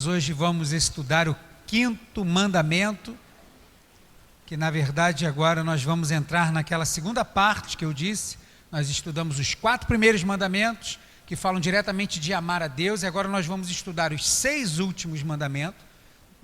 Hoje vamos estudar o quinto mandamento, que na verdade agora nós vamos entrar naquela segunda parte que eu disse. Nós estudamos os 4 primeiros mandamentos, que falam diretamente de amar a Deus, e agora nós vamos estudar os 6 últimos mandamentos,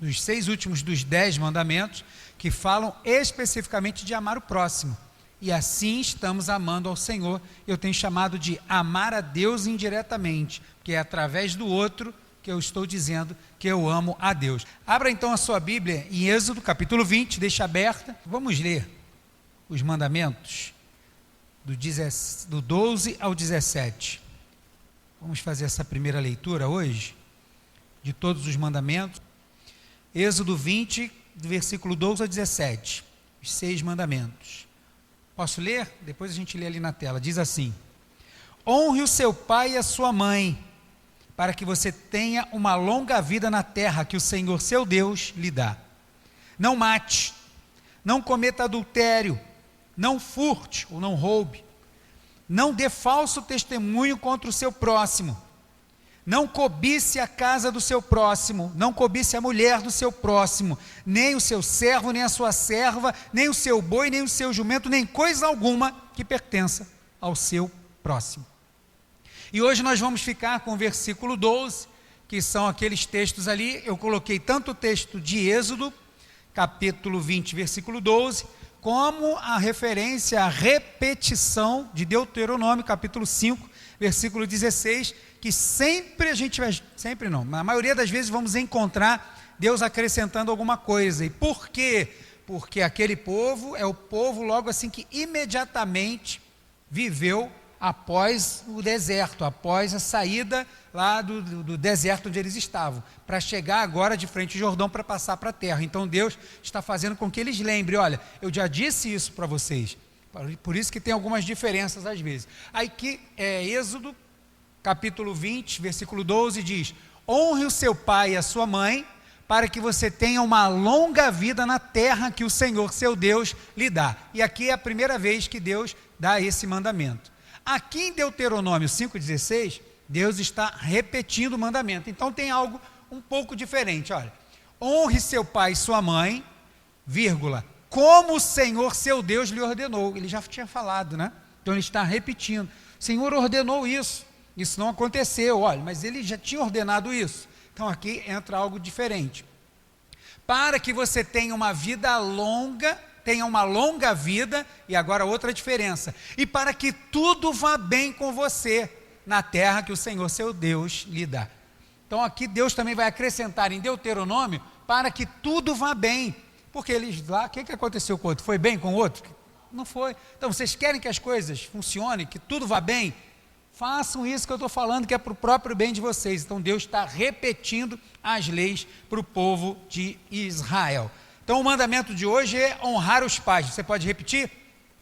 os 6 últimos dos 10 mandamentos, que falam especificamente de amar o próximo. E assim estamos amando ao Senhor. Eu tenho chamado de amar a Deus indiretamente, porque é através do outro que eu estou dizendo que eu amo a Deus. Abra então a sua Bíblia em Êxodo, capítulo 20, deixa aberta. Vamos ler os mandamentos do 12 ao 17. Vamos fazer essa primeira leitura hoje, de todos os mandamentos. Êxodo 20, do versículo 12 ao 17, os 6 mandamentos. Posso ler? Depois a gente lê ali na tela. Diz assim: honre o seu pai e a sua mãe, para que você tenha uma longa vida na terra que o Senhor seu Deus lhe dá. Não mate, não cometa adultério, não furte ou não roube, não dê falso testemunho contra o seu próximo, não cobice a casa do seu próximo, não cobice a mulher do seu próximo, nem o seu servo, nem a sua serva, nem o seu boi, nem o seu jumento, nem coisa alguma que pertença ao seu próximo. E hoje nós vamos ficar com o versículo 12, que são aqueles textos ali. Eu coloquei tanto o texto de Êxodo, capítulo 20, versículo 12, como a referência, a repetição de Deuteronômio, capítulo 5, versículo 16, que sempre a gente vai, sempre não, na maioria das vezes vamos encontrar Deus acrescentando alguma coisa. E por quê? Porque aquele povo é o povo logo assim que imediatamente viveu após o deserto, após a saída lá do deserto onde eles estavam, para chegar agora de frente ao Jordão para passar para a terra. Então Deus está fazendo com que eles lembrem: olha, eu já disse isso para vocês. Por isso que tem algumas diferenças às vezes. Aí que Êxodo, capítulo 20, versículo 12 diz: honre o seu pai e a sua mãe, para que você tenha uma longa vida na terra que o Senhor seu Deus lhe dá. E aqui é a primeira vez que Deus dá esse mandamento. Aqui em Deuteronômio 5,16, Deus está repetindo o mandamento. Então tem algo um pouco diferente. Olha, honre seu pai e sua mãe, vírgula, como o Senhor seu Deus lhe ordenou. Ele já tinha falado, né? Então ele está repetindo. O Senhor ordenou isso. Isso não aconteceu, olha, mas ele já tinha ordenado isso. Então aqui entra algo diferente. Para que você tenha uma vida longa, tenha uma longa vida, e agora outra diferença, e para que tudo vá bem com você na terra que o Senhor seu Deus lhe dá. Então aqui Deus também vai acrescentar em Deuteronômio, para que tudo vá bem, porque eles lá, o que aconteceu com o outro? Foi bem com o outro? Não foi. Então vocês querem que as coisas funcionem, que tudo vá bem? Façam isso que eu estou falando, que é para o próprio bem de vocês. Então Deus está repetindo as leis para o povo de Israel. Então o mandamento de hoje é honrar os pais. Você pode repetir?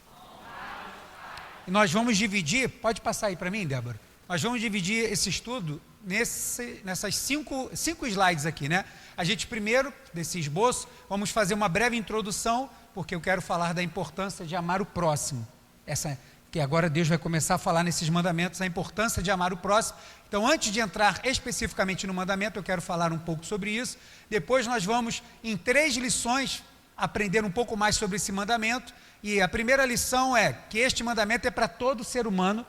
Honrar os pais. E nós vamos dividir, pode passar aí para mim, Débora? Nós vamos dividir esse estudo nessas 5 slides aqui, né? A gente primeiro, desse esboço, vamos fazer uma breve introdução, porque eu quero falar da importância de amar o próximo. Que agora Deus vai começar a falar nesses mandamentos, a importância de amar o próximo. Então, antes de entrar especificamente no mandamento, eu quero falar um pouco sobre isso. Depois nós vamos, em 3 lições, aprender um pouco mais sobre esse mandamento. E a primeira lição é que este mandamento é para todo ser humano,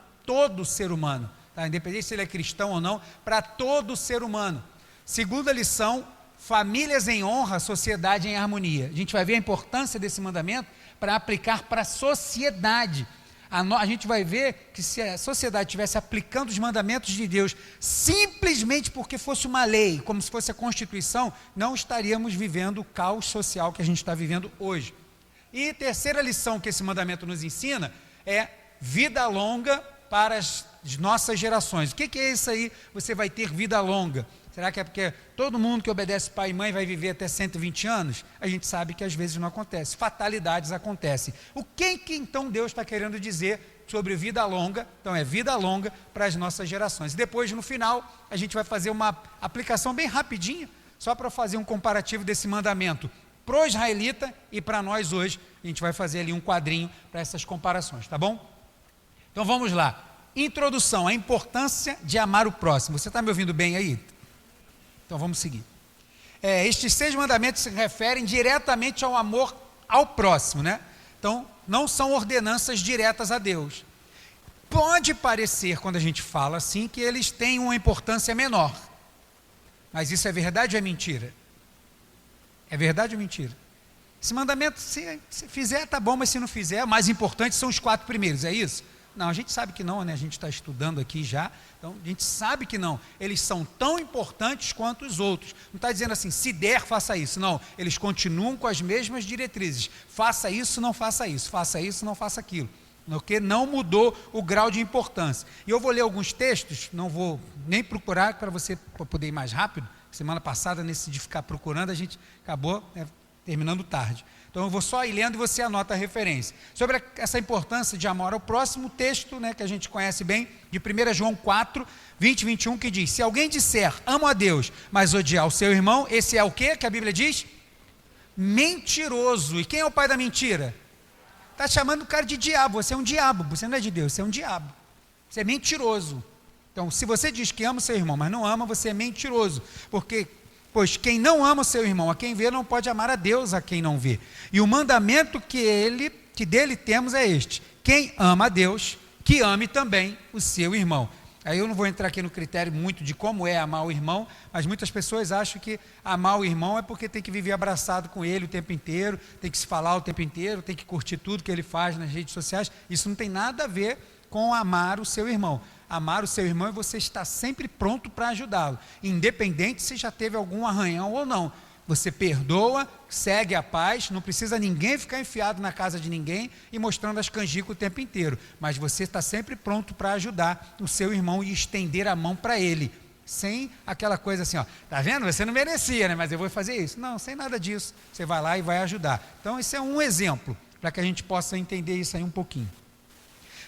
tá? Independente se ele é cristão ou não, para todo ser humano. Segunda lição, famílias em honra, sociedade em harmonia. A gente vai ver a importância desse mandamento para aplicar para a sociedade. A gente vai ver que se a sociedade estivesse aplicando os mandamentos de Deus simplesmente porque fosse uma lei, como se fosse a Constituição, não estaríamos vivendo o caos social que a gente está vivendo hoje. E terceira lição que esse mandamento nos ensina é vida longa para as nossas gerações. O que é isso aí? Você vai ter vida longa. Será que é porque todo mundo que obedece pai e mãe vai viver até 120 anos? A gente sabe que às vezes não acontece, fatalidades acontecem. O que então Deus está querendo dizer sobre vida longa? Então é vida longa para as nossas gerações. E depois, no final, a gente vai fazer uma aplicação bem rapidinha, só para fazer um comparativo desse mandamento para o israelita e para nós hoje. A gente vai fazer ali um quadrinho para essas comparações, tá bom? Então vamos lá. Introdução, a importância de amar o próximo. Você está me ouvindo bem aí? Então vamos seguir. estes 6 mandamentos se referem diretamente ao amor ao próximo, né? Então, não são ordenanças diretas a Deus. Pode parecer, quando a gente fala assim, que eles têm uma importância menor. Mas isso é verdade ou é mentira? É verdade ou mentira? Esse mandamento, se fizer, tá bom, mas se não fizer, o mais importante são os 4 primeiros, é isso? Não, a gente sabe que não, né? A gente está estudando aqui já, então a gente sabe que não. Eles são tão importantes quanto os outros. Não está dizendo assim, se der, faça isso. Não, eles continuam com as mesmas diretrizes. Faça isso, não faça isso. Faça isso, não faça aquilo. Porque não mudou o grau de importância. E eu vou ler alguns textos, não vou nem procurar para você poder ir mais rápido. Semana passada, nesse de ficar procurando, a gente acabou terminando tarde. Então eu vou só ir lendo e você anota a referência. Sobre essa importância de amor ao próximo, texto, que a gente conhece bem, de 1 João 4, 20 e 21, que diz: se alguém disser, amo a Deus, mas odiar o seu irmão, esse é o quê que a Bíblia diz? Mentiroso. E quem é o pai da mentira? Está chamando o cara de diabo. Você é um diabo, você não é de Deus, você é um diabo. Você é mentiroso. Então, se você diz que ama o seu irmão, mas não ama, você é mentiroso. Pois quem não ama o seu irmão, a quem vê, não pode amar a Deus a quem não vê. E o mandamento que dele temos é este: quem ama a Deus, que ame também o seu irmão. Aí eu não vou entrar aqui no critério muito de como é amar o irmão, mas muitas pessoas acham que amar o irmão é porque tem que viver abraçado com ele o tempo inteiro, tem que se falar o tempo inteiro, tem que curtir tudo que ele faz nas redes sociais. Isso não tem nada a ver com amar o seu irmão. Amar o seu irmão é você estar sempre pronto para ajudá-lo, independente se já teve algum arranhão ou não. Você perdoa, segue a paz, não precisa ninguém ficar enfiado na casa de ninguém e mostrando as canjicas o tempo inteiro, mas você está sempre pronto para ajudar o seu irmão e estender a mão para ele, sem aquela coisa assim, tá vendo? Você não merecia, né? Mas eu vou fazer isso. Não, sem nada disso, você vai lá e vai ajudar. Então esse é um exemplo, para que a gente possa entender isso aí um pouquinho.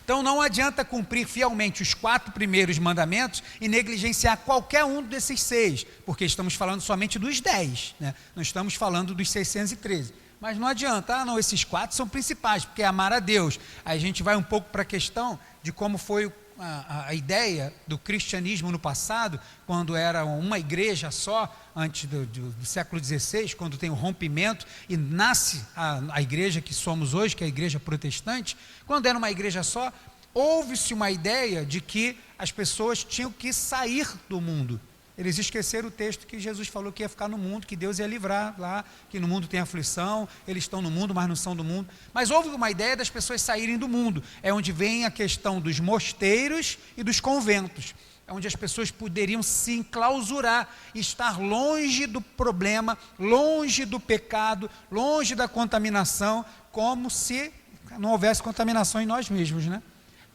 Então não adianta cumprir fielmente os 4 primeiros mandamentos e negligenciar qualquer um desses 6, porque estamos falando somente dos 10, né? Não estamos falando dos 613. Mas não adianta, esses 4 são principais, porque é amar a Deus. Aí a gente vai um pouco para a questão de como foi a ideia do cristianismo no passado, quando era uma igreja só, antes do século XVI, quando tem o rompimento e nasce a igreja que somos hoje, que é a igreja protestante. Quando era uma igreja só, houve-se uma ideia de que as pessoas tinham que sair do mundo. Eles esqueceram o texto que Jesus falou que ia ficar no mundo, que Deus ia livrar lá, que no mundo tem aflição, eles estão no mundo, mas não são do mundo. Mas houve uma ideia das pessoas saírem do mundo. É onde vem a questão dos mosteiros e dos conventos. É onde as pessoas poderiam se enclausurar, estar longe do problema, longe do pecado, longe da contaminação, como se não houvesse contaminação em nós mesmos, né?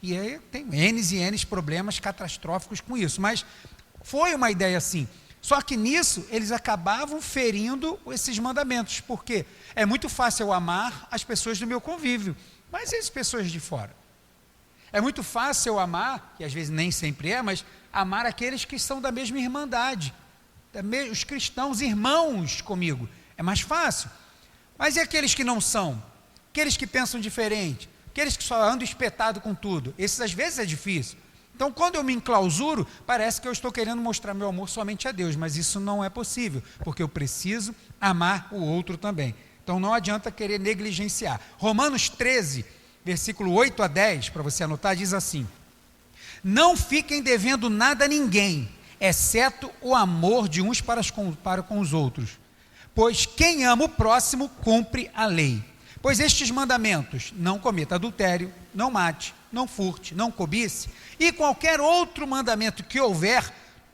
E aí tem N e N problemas catastróficos com isso, mas foi uma ideia assim. Só que nisso eles acabavam ferindo esses mandamentos, porque é muito fácil eu amar as pessoas do meu convívio, mas e as pessoas de fora? É muito fácil eu amar, que às vezes nem sempre é, mas amar aqueles que são da mesma irmandade, os cristãos, irmãos comigo, é mais fácil. Mas e aqueles que não são? Aqueles que pensam diferente? Aqueles que só andam espetado com tudo? Esses às vezes é difícil. Então, quando eu me enclausuro, parece que eu estou querendo mostrar meu amor somente a Deus, mas isso não é possível, porque eu preciso amar o outro também. Então, não adianta querer negligenciar. Romanos 13, versículo 8 a 10, para você anotar, diz assim: não fiquem devendo nada a ninguém, exceto o amor de uns para com os outros, pois quem ama o próximo cumpre a lei. Pois estes mandamentos: não cometa adultério, não mate, não furte, não cobice, e qualquer outro mandamento que houver,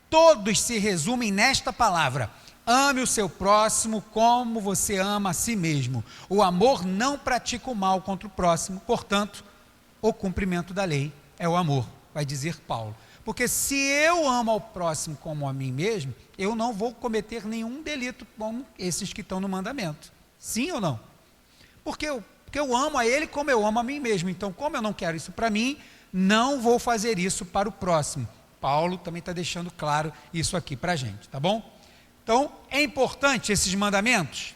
todos se resumem nesta palavra: ame o seu próximo como você ama a si mesmo. O amor não pratica o mal contra o próximo, portanto, o cumprimento da lei é o amor, vai dizer Paulo. Porque se eu amo ao próximo como a mim mesmo, eu não vou cometer nenhum delito como esses que estão no mandamento. Sim ou não? Porque eu amo a ele como eu amo a mim mesmo. Então, como eu não quero isso para mim, não vou fazer isso para o próximo. Paulo também está deixando claro isso aqui para a gente, tá bom? Então, é importante esses mandamentos?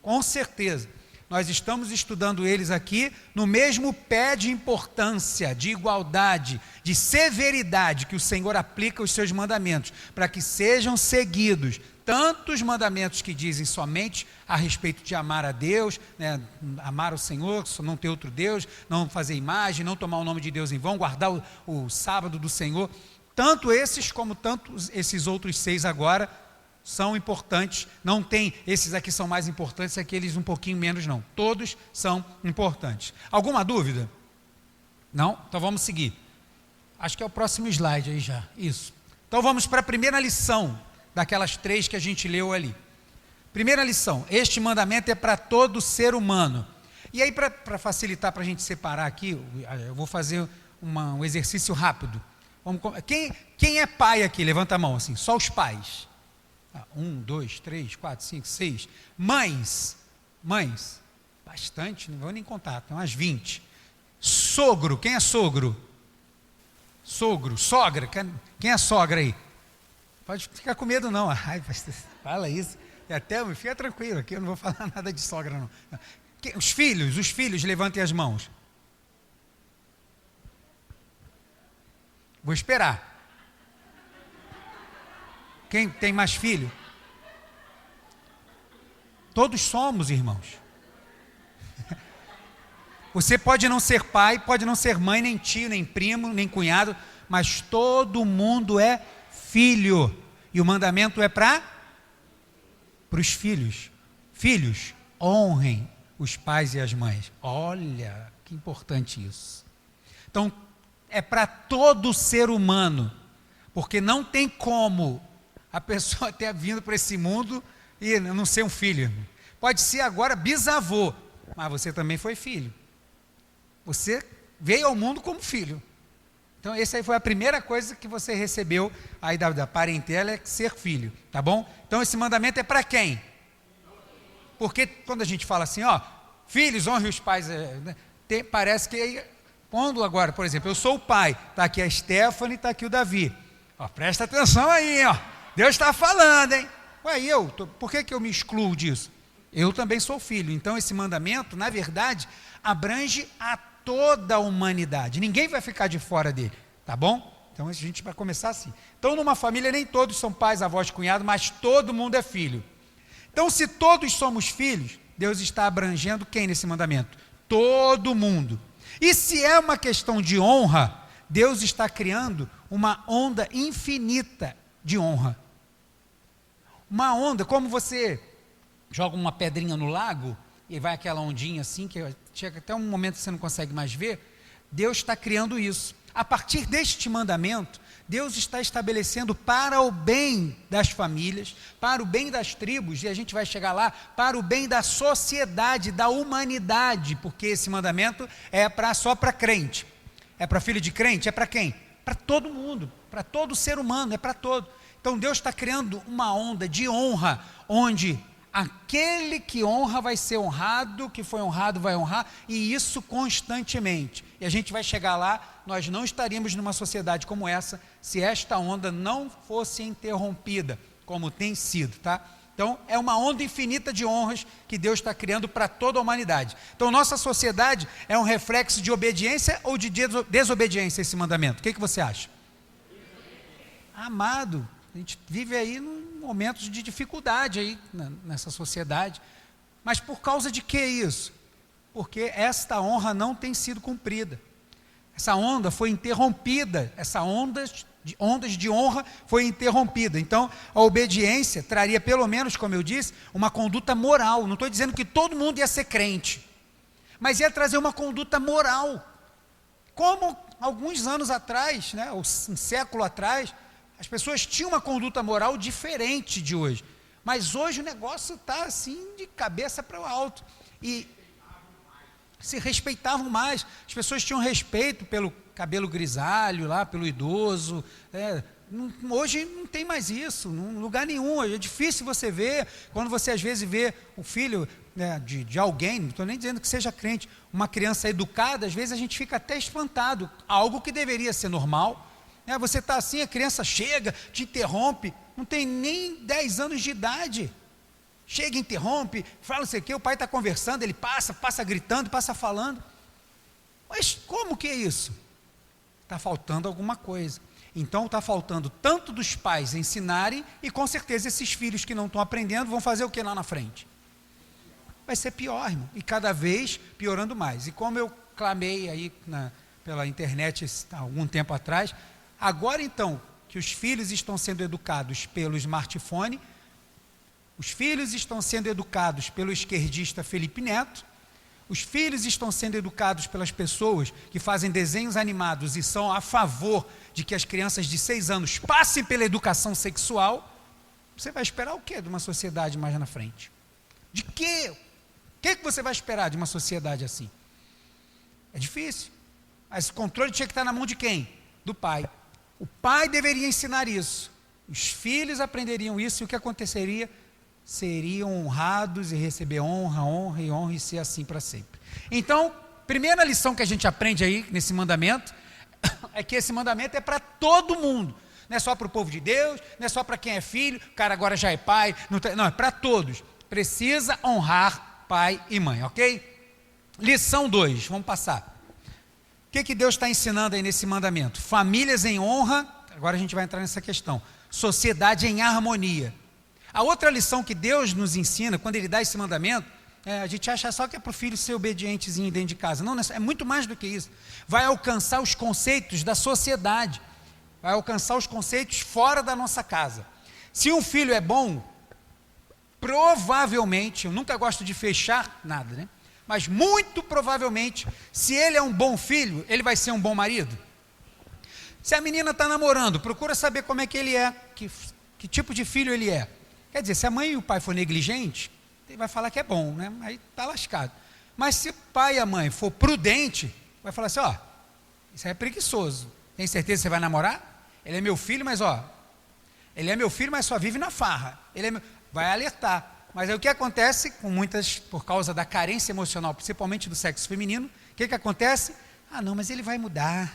Com certeza. Nós estamos estudando eles aqui no mesmo pé de importância, de igualdade, de severidade que o Senhor aplica aos seus mandamentos, para que sejam seguidos, tantos mandamentos que dizem somente a respeito de amar a Deus, né, amar o Senhor, não ter outro Deus, não fazer imagem, não tomar o nome de Deus em vão, guardar o sábado do Senhor. Tanto esses como tantos esses outros 6 agora são importantes. Não tem, esses aqui são mais importantes, aqueles um pouquinho menos não. Todos são importantes. Alguma dúvida? Não? Então vamos seguir. Acho que é o próximo slide aí já. Isso. Então vamos para a primeira lição daquelas 3 que a gente leu ali. Primeira lição, este mandamento é para todo ser humano. E aí, para facilitar, para a gente separar aqui, eu vou fazer um exercício rápido. Quem é pai aqui? Levanta a mão assim, só os pais. 1, 2, 3, 4, 5, 6. Mães, bastante, não vou nem contar, tem umas 20. Sogro, quem é sogro? Sogra, quem é sogra aí? Pode ficar com medo não, ai, fala isso, fica tranquilo, aqui eu não vou falar nada de sogra não. Os filhos, levantem as mãos. Vou esperar. Quem tem mais filho? Todos somos, irmãos. Você pode não ser pai, pode não ser mãe, nem tio, nem primo, nem cunhado, mas todo mundo é filho. E o mandamento é para os filhos. Filhos, honrem os pais e as mães. Olha, que importante isso. Então, é para todo ser humano, porque não tem como a pessoa ter vindo para esse mundo e não ser um filho. Pode ser agora bisavô, mas você também foi filho. Você veio ao mundo como filho. Então, essa aí foi a primeira coisa que você recebeu aí da parentela, é ser filho, tá bom? Então, esse mandamento é para quem? Porque quando a gente fala assim, filhos, honre os pais, parece que, quando agora, por exemplo, eu sou o pai, está aqui a Stephanie, está aqui o Davi. Presta atenção aí, Deus está falando, hein? Por que eu me excluo disso? Eu também sou filho. Então, esse mandamento, na verdade, abrange a toda a humanidade. Ninguém vai ficar de fora dele, tá bom? Então, a gente vai começar assim. Então, numa família, nem todos são pais, avós, cunhados, mas todo mundo é filho. Então, se todos somos filhos, Deus está abrangendo quem nesse mandamento? Todo mundo. E se é uma questão de honra, Deus está criando uma onda infinita de honra. Uma onda, como você joga uma pedrinha no lago, e vai aquela ondinha assim, que chega até um momento que você não consegue mais ver, Deus está criando isso. A partir deste mandamento, Deus está estabelecendo para o bem das famílias, para o bem das tribos, e a gente vai chegar lá, para o bem da sociedade, da humanidade, porque esse mandamento é só para crente. É para filho de crente? É para quem? Para todo mundo, para todo ser humano, é para todo. Então Deus está criando uma onda de honra, onde aquele que honra vai ser honrado, que foi honrado vai honrar, e isso constantemente. E a gente vai chegar lá, nós não estaríamos numa sociedade como essa, se esta onda não fosse interrompida, como tem sido, tá? Então, é uma onda infinita de honras que Deus está criando para toda a humanidade. Então, nossa sociedade é um reflexo de obediência ou de desobediência a esse mandamento? O que você acha? Amado, a gente vive aí num momento de dificuldade aí nessa sociedade. Mas por causa de que isso? Porque esta honra não tem sido cumprida. Essa onda foi interrompida, essa ondas de honra foi interrompida. Então, a obediência traria, pelo menos, como eu disse, uma conduta moral. Não estou dizendo que todo mundo ia ser crente, mas ia trazer uma conduta moral. Como alguns anos atrás, um século atrás, as pessoas tinham uma conduta moral diferente de hoje. Mas hoje o negócio está assim, de cabeça para o alto. E se respeitavam mais. As pessoas tinham respeito pelo cabelo grisalho, lá, pelo idoso. Hoje não tem mais isso, em lugar nenhum. É difícil você ver, quando você às vezes vê o filho de alguém, não estou nem dizendo que seja crente, uma criança educada, às vezes a gente fica até espantado. Algo que deveria ser normal. Você está assim, a criança chega, te interrompe, não tem nem 10 anos de idade. Chega, interrompe, fala não sei o quê, o pai está conversando, ele passa gritando, passa falando. Mas como que é isso? Está faltando alguma coisa. Então está faltando tanto dos pais ensinarem, e com certeza esses filhos que não estão aprendendo vão fazer o que lá na frente? Vai ser pior, irmão, e cada vez piorando mais. E como eu clamei aí pela internet há algum tempo atrás, agora então que os filhos estão sendo educados pelo smartphone, os filhos estão sendo educados pelo esquerdista Felipe Neto, os filhos estão sendo educados pelas pessoas que fazem desenhos animados e são a favor de que as crianças de 6 anos passem pela educação sexual. Você vai esperar o quê de uma sociedade mais na frente? De quê? O que você vai esperar de uma sociedade assim? É difícil. Mas o controle tinha que estar na mão de quem? Do pai. O pai deveria ensinar isso. Os filhos aprenderiam isso, e o que aconteceria? Seriam honrados e receber honra e ser assim para sempre. Então, primeira lição que a gente aprende aí nesse mandamento é que esse mandamento é para todo mundo. Não é só para o povo de Deus, não é só para quem é filho, o cara agora já é pai, não, é para todos. Precisa honrar pai e mãe, ok? Lição 2, vamos passar. O que Deus está ensinando aí nesse mandamento? Famílias em honra, agora a gente vai entrar nessa questão. Sociedade em harmonia. A outra lição que Deus nos ensina, quando Ele dá esse mandamento, a gente acha só que é para o filho ser obedientezinho dentro de casa. Não, é muito mais do que isso. Vai alcançar os conceitos da sociedade. Vai alcançar os conceitos fora da nossa casa. Se um filho é bom, provavelmente, eu nunca gosto de fechar nada, né? Mas muito provavelmente, se ele é um bom filho, ele vai ser um bom marido. Se a menina está namorando, procura saber como é que ele é, que tipo de filho ele é. Quer dizer, se a mãe e o pai for negligente, ele vai falar que é bom, né? Aí está lascado. Mas se o pai e a mãe for prudente, vai falar assim, isso aí é preguiçoso. Tem certeza que você vai namorar? Ele é meu filho, mas ele é meu filho, mas só vive na farra. Vai alertar. Mas aí o que acontece com muitas, por causa da carência emocional, principalmente do sexo feminino, o que acontece? Não, mas ele vai mudar.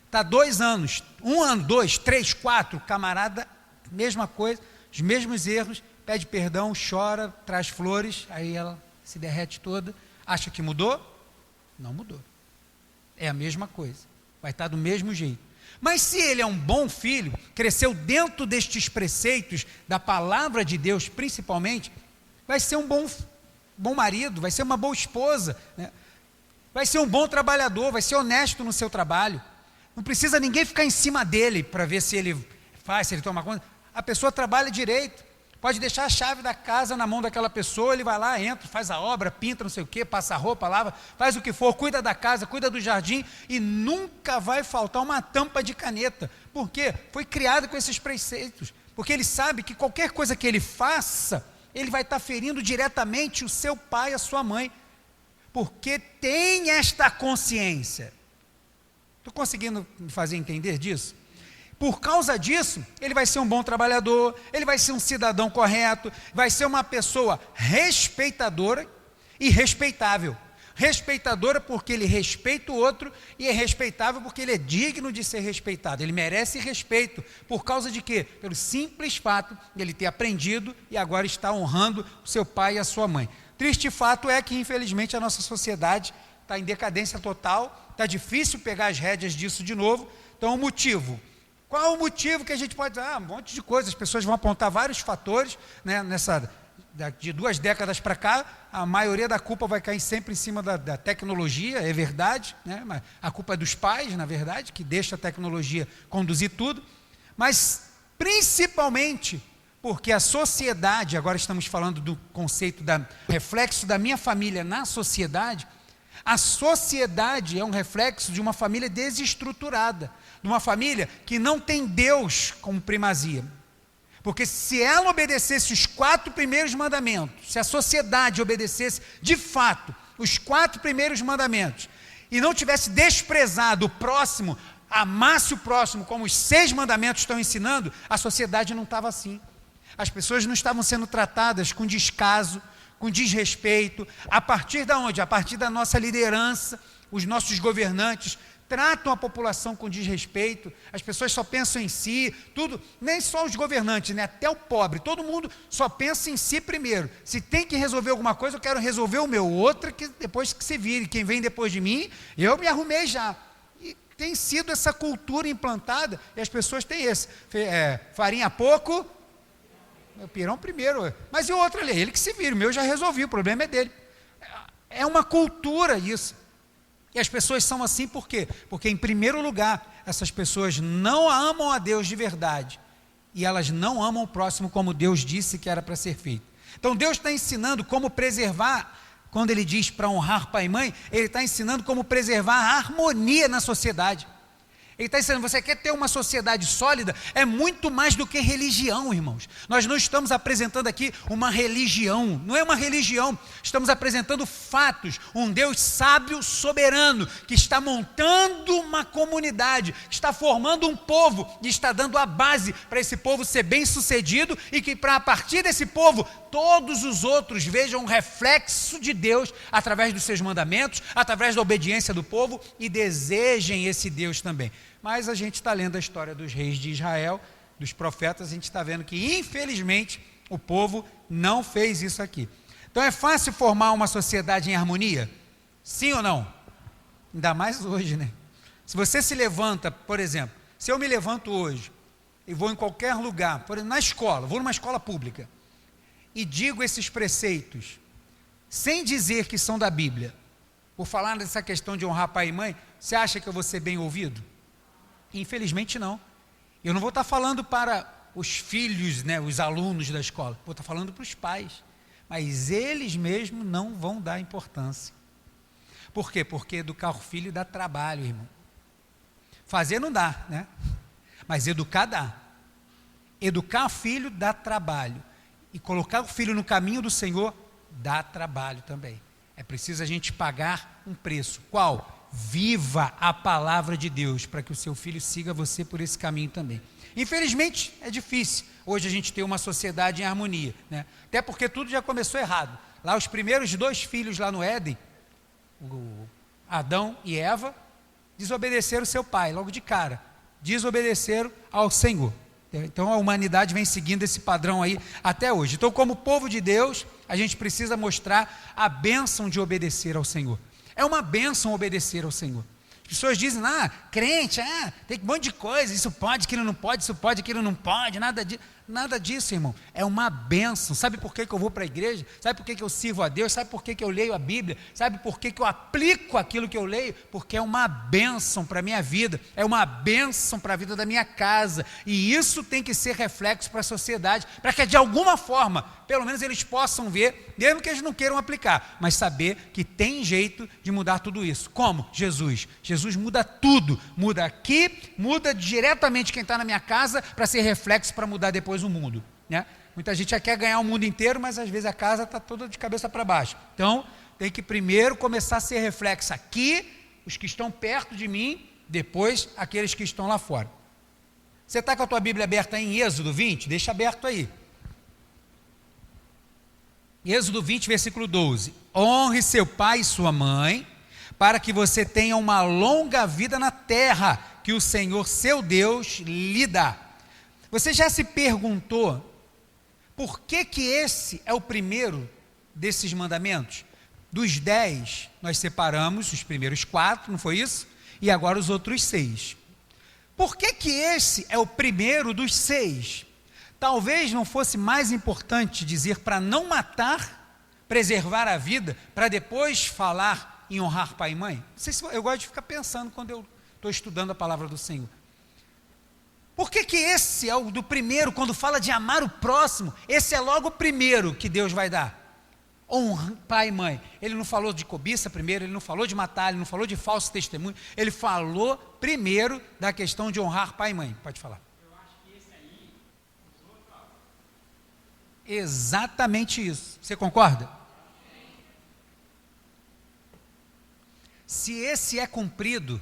Está 2 anos, 1 ano, 2, 3, 4, camarada, mesma coisa, os mesmos erros, pede perdão, chora, traz flores, aí ela se derrete toda, acha que mudou? Não mudou. É a mesma coisa, vai estar do mesmo jeito. Mas se ele é um bom filho, cresceu dentro destes preceitos da palavra de Deus, principalmente, vai ser um bom marido, vai ser uma boa esposa, né? Vai ser um bom trabalhador, vai ser honesto no seu trabalho. Não precisa ninguém ficar em cima dele para ver se ele faz, se ele toma conta. A pessoa trabalha direito. Pode deixar a chave da casa na mão daquela pessoa, ele vai lá, entra, faz a obra, pinta não sei o quê, passa a roupa, lava, faz o que for, cuida da casa, cuida do jardim, e nunca vai faltar uma tampa de caneta. Por quê? Foi criado com esses preceitos, porque ele sabe que qualquer coisa que ele faça, ele vai estar ferindo diretamente o seu pai, a sua mãe, porque tem esta consciência. Estou conseguindo me fazer entender disso? Por causa disso, ele vai ser um bom trabalhador, ele vai ser um cidadão correto, vai ser uma pessoa respeitadora e respeitável. Respeitadora porque ele respeita o outro, e é respeitável porque ele é digno de ser respeitado. Ele merece respeito. Por causa de quê? Pelo simples fato de ele ter aprendido e agora está honrando o seu pai e a sua mãe. Triste fato é que, infelizmente, a nossa sociedade está em decadência total, está difícil pegar as rédeas disso de novo. Então, o motivo... Qual o motivo que a gente pode dizer? Um monte de coisas, as pessoas vão apontar vários fatores, né, de 2 décadas para cá, a maioria da culpa vai cair sempre em cima da tecnologia, é verdade, né, mas a culpa é dos pais, na verdade, que deixa a tecnologia conduzir tudo, mas principalmente porque a sociedade, agora estamos falando do conceito reflexo da minha família na sociedade, a sociedade é um reflexo de uma família desestruturada, de uma família que não tem Deus como primazia. Porque se ela obedecesse os 4 primeiros mandamentos, se a sociedade obedecesse de fato os 4 primeiros mandamentos, e não tivesse desprezado o próximo, amasse o próximo, como os 6 mandamentos estão ensinando, a sociedade não estava assim. As pessoas não estavam sendo tratadas com descaso, com desrespeito. A partir de onde? A partir da nossa liderança, os nossos governantes tratam a população com desrespeito, as pessoas só pensam em si, tudo, nem só os governantes, né? Até o pobre, todo mundo só pensa em si primeiro. Se tem que resolver alguma coisa, eu quero resolver o meu, outra que depois que se vire, quem vem depois de mim, eu me arrumei já. E Tem sido essa cultura implantada, e as pessoas têm farinha pouco, o pirão primeiro, mas e o outro ali? Ele que se vira, o meu já resolvi, o problema é dele. É uma cultura isso. E as pessoas são assim por quê? Porque, em primeiro lugar, essas pessoas não amam a Deus de verdade. E elas não amam o próximo como Deus disse que era para ser feito. Então, Deus está ensinando como preservar, quando Ele diz para honrar pai e mãe, Ele está ensinando como preservar a harmonia na sociedade. Ele está ensinando, você quer ter uma sociedade sólida? É muito mais do que religião, irmãos. Nós não estamos apresentando aqui uma religião, não é uma religião, estamos apresentando fatos, um Deus sábio, soberano, que está montando uma comunidade, que está formando um povo, e está dando a base para esse povo ser bem sucedido, e que para a partir desse povo, todos os outros vejam um reflexo de Deus, através dos seus mandamentos, através da obediência do povo, e desejem esse Deus também. Mas a gente está lendo a história dos reis de Israel, dos profetas, a gente está vendo que, infelizmente, o povo não fez isso aqui. Então é fácil formar uma sociedade em harmonia? Sim ou não? Ainda mais hoje, né? Se você se levanta, por exemplo, se eu me levanto hoje e vou em qualquer lugar, por exemplo, na escola, vou numa escola pública, e digo esses preceitos, sem dizer que são da Bíblia, por falar dessa questão de honrar pai e mãe, você acha que eu vou ser bem ouvido? Infelizmente não. Eu não vou estar falando para os filhos, né, os alunos da escola, vou estar falando para os pais, mas eles mesmos não vão dar importância. Por quê? Porque educar o filho dá trabalho, irmão. Fazer não dá, né? Mas educar dá. Educar o filho dá trabalho, e colocar o filho no caminho do Senhor dá trabalho também. É preciso a gente pagar um preço. Qual? Viva a palavra de Deus, para que o seu filho siga você por esse caminho também. Infelizmente, é difícil hoje a gente ter uma sociedade em harmonia, né? Até porque tudo já começou errado. Lá os primeiros 2 filhos lá no Éden, Adão e Eva, desobedeceram seu pai, logo de cara, desobedeceram ao Senhor. Então a humanidade vem seguindo esse padrão aí até hoje. Então, como povo de Deus, a gente precisa mostrar a bênção de obedecer ao Senhor. É uma bênção obedecer ao Senhor. As pessoas dizem, crente, tem um monte de coisa, isso pode, aquilo não pode, isso pode, aquilo não pode, nada disso, irmão. É uma bênção. Sabe por que eu vou para a igreja? Sabe por que eu sirvo a Deus? Sabe por que eu leio a Bíblia? Sabe por que eu aplico aquilo que eu leio? Porque é uma bênção para a minha vida, é uma bênção para a vida da minha casa, e isso tem que ser reflexo para a sociedade, para que de alguma forma, pelo menos eles possam ver, mesmo que eles não queiram aplicar, mas saber que tem jeito de mudar tudo isso. Como? Jesus muda tudo, muda aqui, muda diretamente quem está na minha casa, para ser reflexo para mudar depois o mundo, né? Muita gente já quer ganhar o mundo inteiro, mas às vezes a casa está toda de cabeça para baixo. Então, tem que primeiro começar a ser reflexo aqui, os que estão perto de mim, depois aqueles que estão lá fora. Você está com a tua Bíblia aberta aí em Êxodo 20? Deixa aberto aí. Êxodo 20, versículo 12. Honre seu pai e sua mãe, para que você tenha uma longa vida na terra, que o Senhor seu Deus lhe dá. Você já se perguntou, por que esse é o primeiro desses mandamentos? Dos 10, nós separamos os primeiros 4, não foi isso? E agora os outros 6. Por que esse é o primeiro dos 6? Talvez não fosse mais importante dizer para não matar, preservar a vida, para depois falar em honrar pai e mãe? Não sei se eu gosto de ficar pensando quando eu estou estudando a palavra do Senhor. Por que esse é o do primeiro, quando fala de amar o próximo? Esse é logo o primeiro que Deus vai dar. Honra pai e mãe. Ele não falou de cobiça primeiro, ele não falou de matar, ele não falou de falso testemunho, ele falou primeiro da questão de honrar pai e mãe. Pode falar. Eu acho que esse aí, os outros... Exatamente isso. Você concorda? Se esse é cumprido,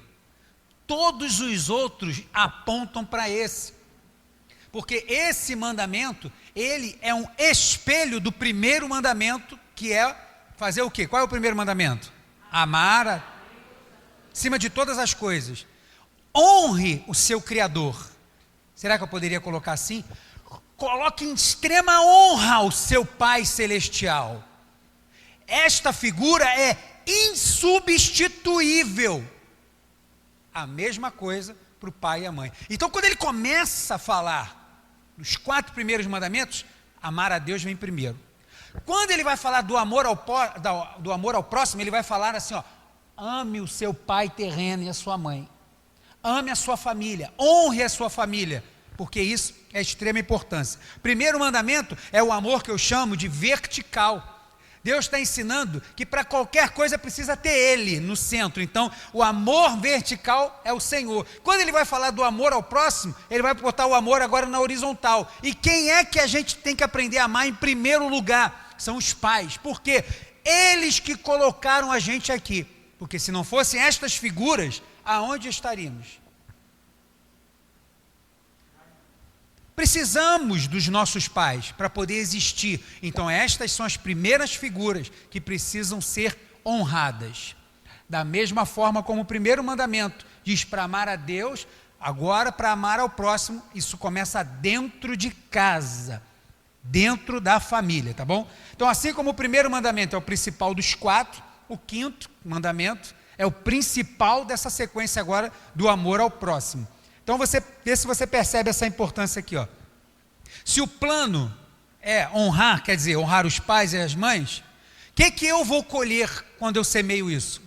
todos os outros apontam para esse, porque esse mandamento, ele é um espelho do primeiro mandamento, que é fazer o quê? Qual é o primeiro mandamento? Amar acima de todas as coisas. Honre o seu Criador. Será que eu poderia colocar assim? Coloque em extrema honra o seu Pai Celestial. Esta figura é insubstituível. a mesma coisa para o pai e a mãe. Então, quando ele começa a falar dos 4 primeiros mandamentos, amar a Deus vem primeiro. Quando ele vai falar do amor ao próximo, ele vai falar assim, ó, ame o seu pai terreno e a sua mãe. Ame a sua família, honre a sua família, porque isso é de extrema importância. Primeiro mandamento é o amor que eu chamo de vertical. Deus está ensinando que para qualquer coisa precisa ter Ele no centro. Então, o amor vertical é o Senhor. Quando ele vai falar do amor ao próximo, ele vai botar o amor agora na horizontal. E quem é que a gente tem que aprender a amar em primeiro lugar? São os pais. Por quê? Eles que colocaram a gente aqui. Porque se não fossem estas figuras, aonde estaríamos? Precisamos dos nossos pais para poder existir. Então estas são as primeiras figuras que precisam ser honradas. Da mesma forma como o primeiro mandamento diz para amar a Deus, agora para amar ao próximo, isso começa dentro de casa, dentro da família, tá bom? Então assim como o primeiro mandamento é o principal dos 4, o 5º mandamento é o principal dessa sequência agora do amor ao próximo. Então, vê se você percebe essa importância aqui, ó. Se o plano é honrar, quer dizer, honrar os pais e as mães, o que eu vou colher quando eu semeio isso?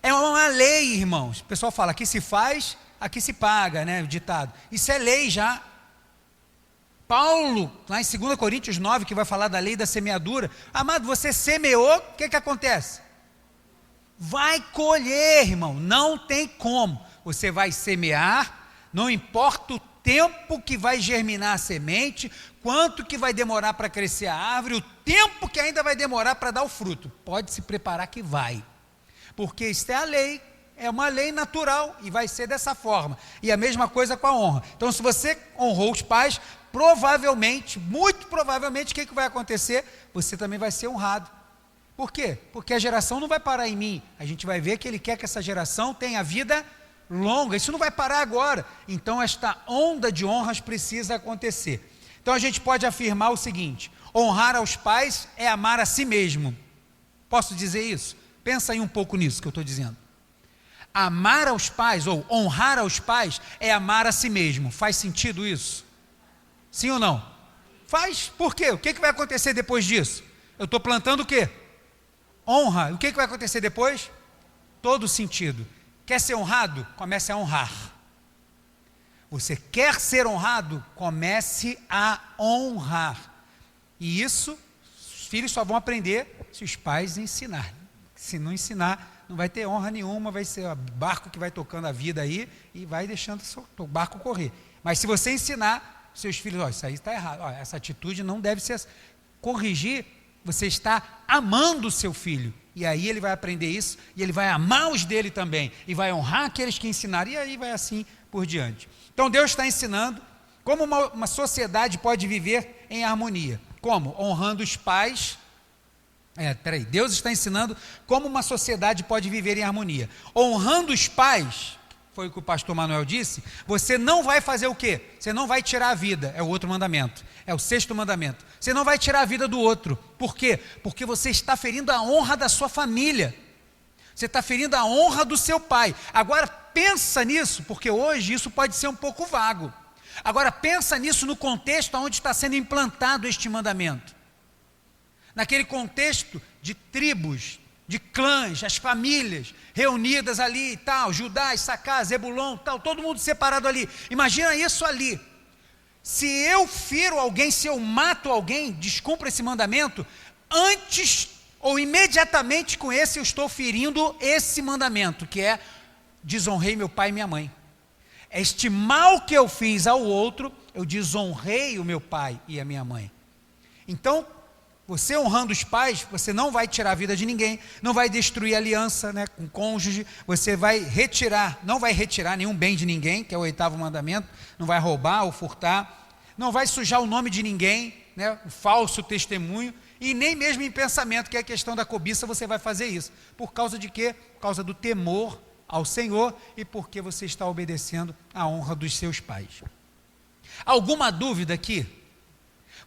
É uma lei, irmãos. O pessoal fala, aqui se faz, aqui se paga, né, o ditado. Isso é lei já. Paulo, lá em 2 Coríntios 9, que vai falar da lei da semeadura, amado, você semeou, o que acontece? Vai colher, irmão, não tem como. Você vai semear, não importa o tempo que vai germinar a semente, quanto que vai demorar para crescer a árvore, o tempo que ainda vai demorar para dar o fruto. Pode se preparar que vai, porque isso é a lei, é uma lei natural e vai ser dessa forma. E a mesma coisa com a honra. Então, se você honrou os pais, provavelmente, muito provavelmente, o que vai acontecer? Você também vai ser honrado. Por quê? Porque a geração não vai parar em mim. A gente vai ver que ele quer que essa geração tenha vida longa, isso não vai parar agora. Então esta onda de honras precisa acontecer. Então a gente pode afirmar o seguinte: honrar aos pais é amar a si mesmo. Posso dizer isso? Pensa aí um pouco nisso que eu estou dizendo. Amar aos pais ou honrar aos pais é amar a si mesmo. Faz sentido isso? Sim ou não? Faz. Por quê? O que vai acontecer depois disso? Eu estou plantando o quê? Honra. O que vai acontecer depois? Todo sentido. Quer ser honrado? Comece a honrar. Você quer ser honrado? Comece a honrar. E isso, os filhos só vão aprender se os pais ensinarem. Se não ensinar, não vai ter honra nenhuma, vai ser o barco que vai tocando a vida aí e vai deixando o barco correr. Mas se você ensinar, seus filhos, isso aí está errado, essa atitude não deve ser corrigir, você está amando o seu filho. E aí ele vai aprender isso, e ele vai amar os dele também, e vai honrar aqueles que ensinaram, e aí vai assim por diante. Então Deus está ensinando como uma sociedade pode viver em harmonia. Como? Honrando os pais. Deus está ensinando como uma sociedade pode viver em harmonia. Honrando os pais, foi o que o pastor Manuel disse, você não vai fazer o quê? Você não vai tirar a vida, é o outro mandamento, é o 6º mandamento. Você não vai tirar a vida do outro. Por quê? Porque você está ferindo a honra da sua família. Você está ferindo a honra do seu pai. Agora pensa nisso, porque hoje isso pode ser um pouco vago. Agora pensa nisso no contexto onde está sendo implantado este mandamento. Naquele contexto de tribos, de clãs, as famílias reunidas ali e tal, Judá, Issacar, Zebulon, tal, todo mundo separado ali. Imagina isso ali. Se eu firo alguém, se eu mato alguém, descumpra esse mandamento, antes ou imediatamente com esse eu estou ferindo esse mandamento, que é desonrei meu pai e minha mãe. Este mal que eu fiz ao outro, eu desonrei o meu pai e a minha mãe. Então, você honrando os pais, você não vai tirar a vida de ninguém, não vai destruir a aliança, né, com o cônjuge, você vai retirar, não vai retirar nenhum bem de ninguém, que é o 8º mandamento, não vai roubar ou furtar, não vai sujar o nome de ninguém, né, o falso testemunho, e nem mesmo em pensamento, que é a questão da cobiça, você vai fazer isso. Por causa de quê? Por causa do temor ao Senhor e porque você está obedecendo à honra dos seus pais. Alguma dúvida aqui?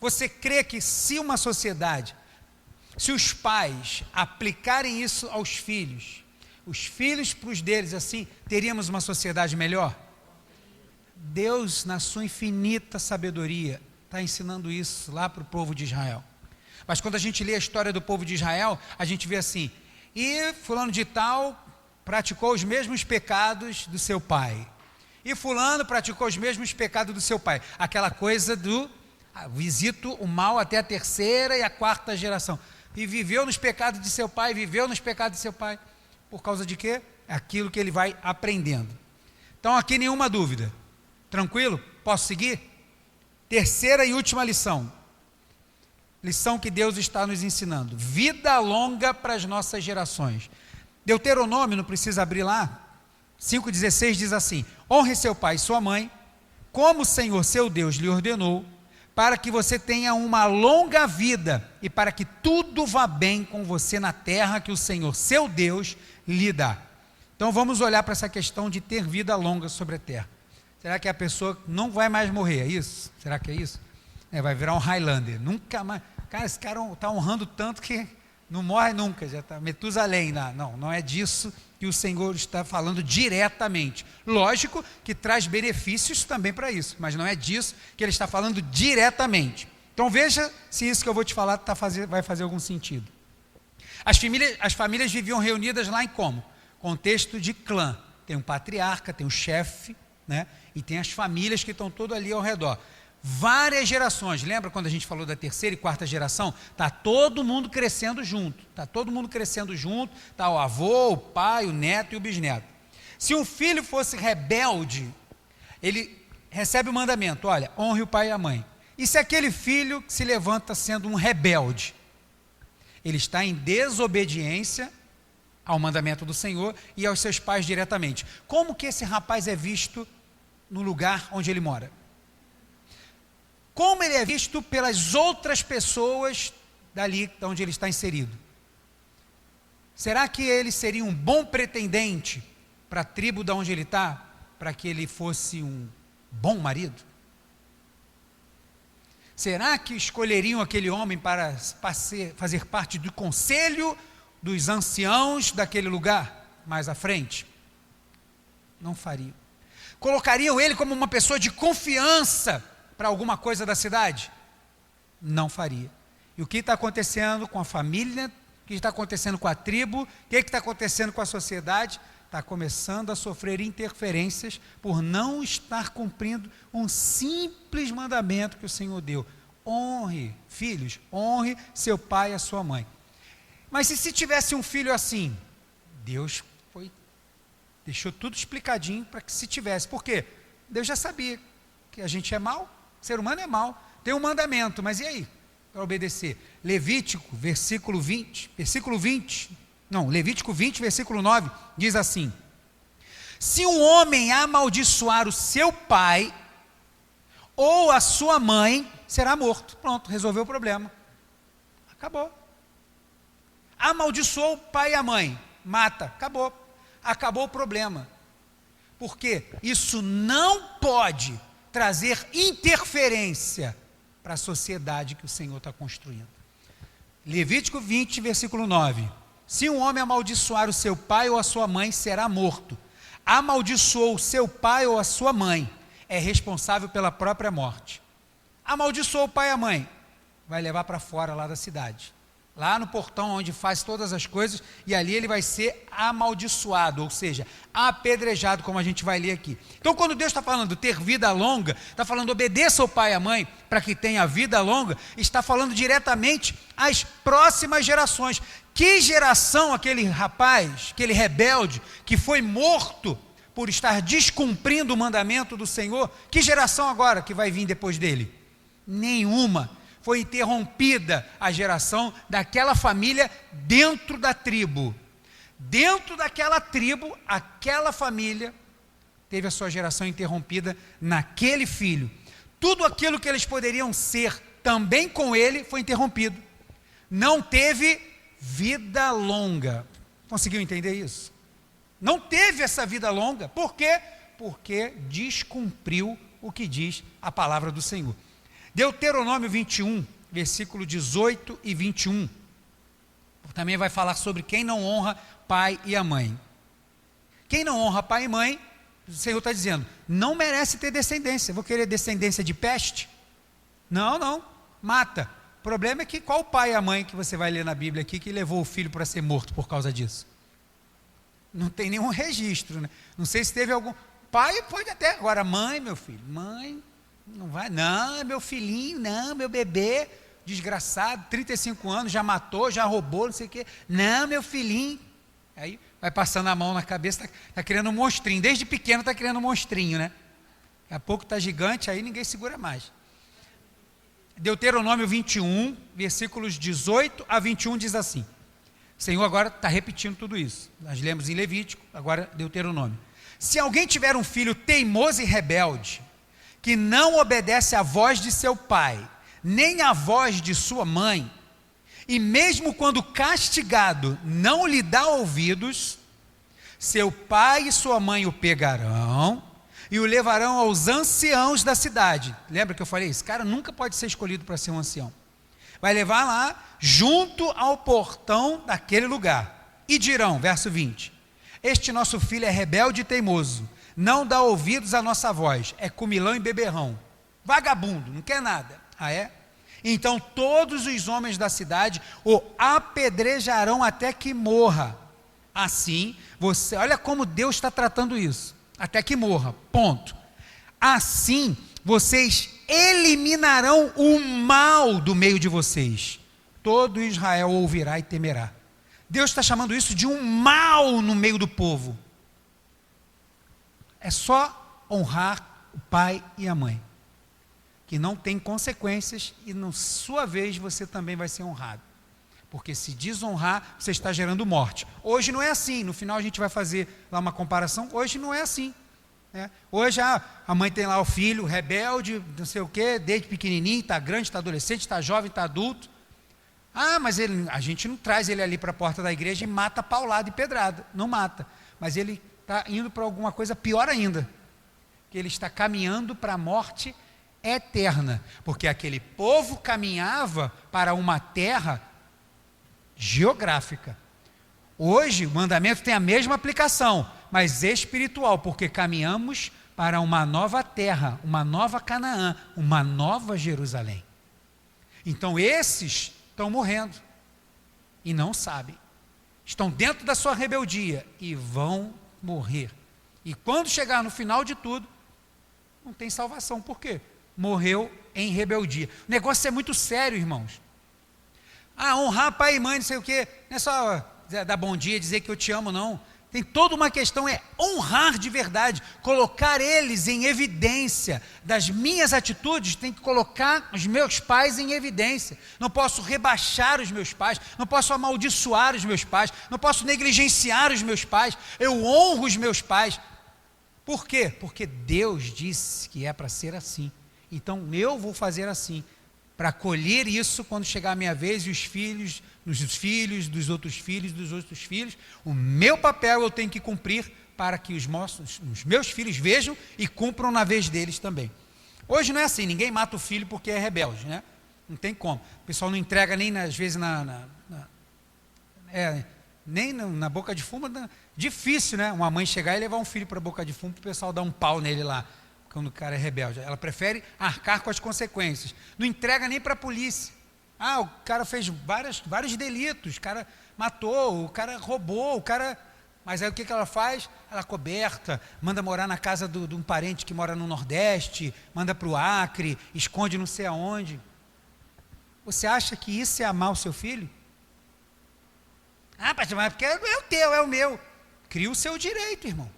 Você crê que se uma sociedade, se os pais aplicarem isso aos filhos, os filhos para os deles, assim, teríamos uma sociedade melhor? Deus, na sua infinita sabedoria, está ensinando isso lá para o povo de Israel. Mas quando a gente lê a história do povo de Israel, a gente vê assim, e fulano de tal praticou os mesmos pecados do seu pai. E fulano praticou os mesmos pecados do seu pai. Aquela coisa do visito o mal até a terceira e a quarta geração. E viveu nos pecados de seu pai, viveu nos pecados de seu pai. Por causa de quê? Aquilo que ele vai aprendendo. Então aqui nenhuma dúvida. Tranquilo? Posso seguir? Terceira e última lição. Lição que Deus está nos ensinando. Vida longa para as nossas gerações. Deuteronômio, não precisa abrir lá, 5,16 diz assim: honre seu pai e sua mãe, como o Senhor seu Deus lhe ordenou, para que você tenha uma longa vida e para que tudo vá bem com você na terra que o Senhor seu Deus lhe dá. Então vamos olhar para essa questão de ter vida longa sobre a terra. Será que a pessoa não vai mais morrer? É isso? Será que é isso? Vai virar um Highlander, nunca mais. Cara, esse cara está honrando tanto que não morre nunca, já está Metusalém lá. Não, não é disso que o Senhor está falando diretamente. Lógico que traz benefícios também para isso, mas não é disso que ele está falando diretamente. Então veja se isso que eu vou te falar vai fazer algum sentido. As famílias viviam reunidas lá em como? Contexto de clã. Tem um patriarca, tem um chefe, né? E tem as famílias que estão todas ali ao redor. Várias gerações, lembra quando a gente falou da terceira e quarta geração? Está todo mundo crescendo junto, está o avô, o pai, o neto e o bisneto. Se um filho fosse rebelde, ele recebe o mandamento, olha, honre o pai e a mãe. E se aquele filho se levanta sendo um rebelde? Ele está em desobediência ao mandamento do Senhor e aos seus pais diretamente. Como que esse rapaz é visto no lugar onde ele mora? Como ele é visto pelas outras pessoas dali onde ele está inserido? Será que ele seria um bom pretendente para a tribo de onde ele está, para que ele fosse um bom marido? Será que escolheriam aquele homem para fazer parte do conselho dos anciãos daquele lugar, mais à frente? Não fariam. Colocariam ele como uma pessoa de confiança para alguma coisa da cidade? Não faria. E o que está acontecendo com a família, o que está acontecendo com a tribo, o que está acontecendo com a sociedade? Está começando a sofrer interferências por não estar cumprindo um simples mandamento que o Senhor deu. Honre, filhos, honre seu pai e a sua mãe. Mas se tivesse um filho assim, Deus deixou tudo explicadinho para que se tivesse. Por quê? Deus já sabia que a gente é mau, o ser humano é mau, tem um mandamento, mas e aí? Para obedecer. Levítico 20, versículo 9, diz assim: se um homem amaldiçoar o seu pai ou a sua mãe, será morto. Pronto, resolveu o problema. Acabou. Amaldiçoou o pai e a mãe, mata, acabou. Acabou o problema. Porque isso não pode trazer interferência para a sociedade que o Senhor está construindo. Levítico 20, versículo 9. Se um homem amaldiçoar o seu pai ou a sua mãe, será morto. Amaldiçoou o seu pai ou a sua mãe, é responsável pela própria morte. Amaldiçoou o pai e a mãe, vai levar para fora lá da cidade. Lá no portão onde faz todas as coisas, e ali ele vai ser amaldiçoado, ou seja, apedrejado, como a gente vai ler aqui. Então quando Deus está falando ter vida longa, está falando obedeça ao pai e à mãe, para que tenha vida longa, está falando diretamente às próximas gerações. Que geração aquele rapaz, aquele rebelde, que foi morto por estar descumprindo o mandamento do Senhor, que geração agora que vai vir depois dele? Nenhuma. Foi interrompida a geração daquela família dentro da tribo. Dentro daquela tribo, aquela família teve a sua geração interrompida naquele filho. Tudo aquilo que eles poderiam ser também com ele foi interrompido. Não teve vida longa. Conseguiu entender isso? Não teve essa vida longa. Por quê? Porque descumpriu o que diz a palavra do Senhor. Deuteronômio 21, versículo 18 e 21, também vai falar sobre quem não honra pai e a mãe. Quem não honra pai e mãe, o Senhor está dizendo, não merece ter descendência. Vou querer descendência de peste? Não, mata. O problema é que qual o pai e a mãe que você vai ler na Bíblia aqui que levou o filho para ser morto por causa disso? Não tem nenhum registro, né? Não sei se teve algum... Pai pode até, agora mãe, meu filho, mãe, não vai, não, é meu filhinho, não, meu bebê, desgraçado, 35 anos, já matou, já roubou, não sei o quê, não, meu filhinho, aí vai passando a mão na cabeça, está criando um monstrinho, desde pequeno está criando um monstrinho, né? Daqui a pouco está gigante, aí ninguém segura mais. Deuteronômio 21, versículos 18 a 21 diz assim, o Senhor agora está repetindo tudo isso, nós lemos em Levítico, agora Deuteronômio. Se alguém tiver um filho teimoso e rebelde, que não obedece à voz de seu pai, nem à voz de sua mãe, e mesmo quando castigado não lhe dá ouvidos, seu pai e sua mãe o pegarão e o levarão aos anciãos da cidade. Lembra que eu falei? Esse cara nunca pode ser escolhido para ser um ancião. Vai levar lá, junto ao portão daquele lugar. E dirão, verso 20, este nosso filho é rebelde e teimoso, não dá ouvidos à nossa voz, é comilão e beberrão, vagabundo, não quer nada. Ah, é? Então todos os homens da cidade o apedrejarão até que morra. Assim, você, olha como Deus está tratando isso, até que morra, ponto. Assim, vocês eliminarão o mal do meio de vocês, todo Israel ouvirá e temerá. Deus está chamando isso de um mal no meio do povo. É só honrar o pai e a mãe, que não tem consequências e na sua vez você também vai ser honrado. Porque se desonrar, você está gerando morte. Hoje não é assim, no final a gente vai fazer lá uma comparação, hoje não é assim. Né? Hoje a mãe tem lá o filho rebelde, não sei o quê, desde pequenininho, está grande, está adolescente, está jovem, está adulto. Ah, mas a gente não traz ele ali para a porta da igreja e mata paulada e pedrada. Não mata. Mas ele está indo para alguma coisa pior ainda. Que ele está caminhando para a morte eterna. Porque aquele povo caminhava para uma terra geográfica. Hoje o mandamento tem a mesma aplicação, mas espiritual, porque caminhamos para uma nova terra, uma nova Canaã, uma nova Jerusalém. Então esses estão morrendo e não sabem, estão dentro da sua rebeldia e vão morrer, e quando chegar no final de tudo, não tem salvação. Por quê? Morreu em rebeldia. O negócio é muito sério, irmãos. Honrar pai e mãe, não sei o quê, não é só dar bom dia, dizer que eu te amo, não. Tem toda uma questão, é honrar de verdade, colocar eles em evidência. Das minhas atitudes, tem que colocar os meus pais em evidência. Não posso rebaixar os meus pais, não posso amaldiçoar os meus pais, não posso negligenciar os meus pais. Eu honro os meus pais. Por quê? Porque Deus disse que é para ser assim. Então eu vou fazer assim, para colher isso quando chegar a minha vez, e os filhos dos outros filhos, o meu papel eu tenho que cumprir para que os meus filhos vejam e cumpram na vez deles também. Hoje não é assim, ninguém mata o filho porque é rebelde, né? Não tem como. O pessoal não entrega nem, às vezes, nem na boca de fumo. Difícil, né? Uma mãe chegar e levar um filho para a boca de fumo para o pessoal dar um pau nele lá, quando o cara é rebelde. Ela prefere arcar com as consequências. Não entrega nem para a polícia. O cara fez vários delitos, o cara matou, o cara roubou, mas aí o que ela faz? Ela coberta, manda morar na casa de um parente que mora no Nordeste, manda para o Acre, esconde não sei aonde. Você acha que isso é amar o seu filho? Pastor, mas porque é o teu, é o meu. Cria o seu direito, irmão.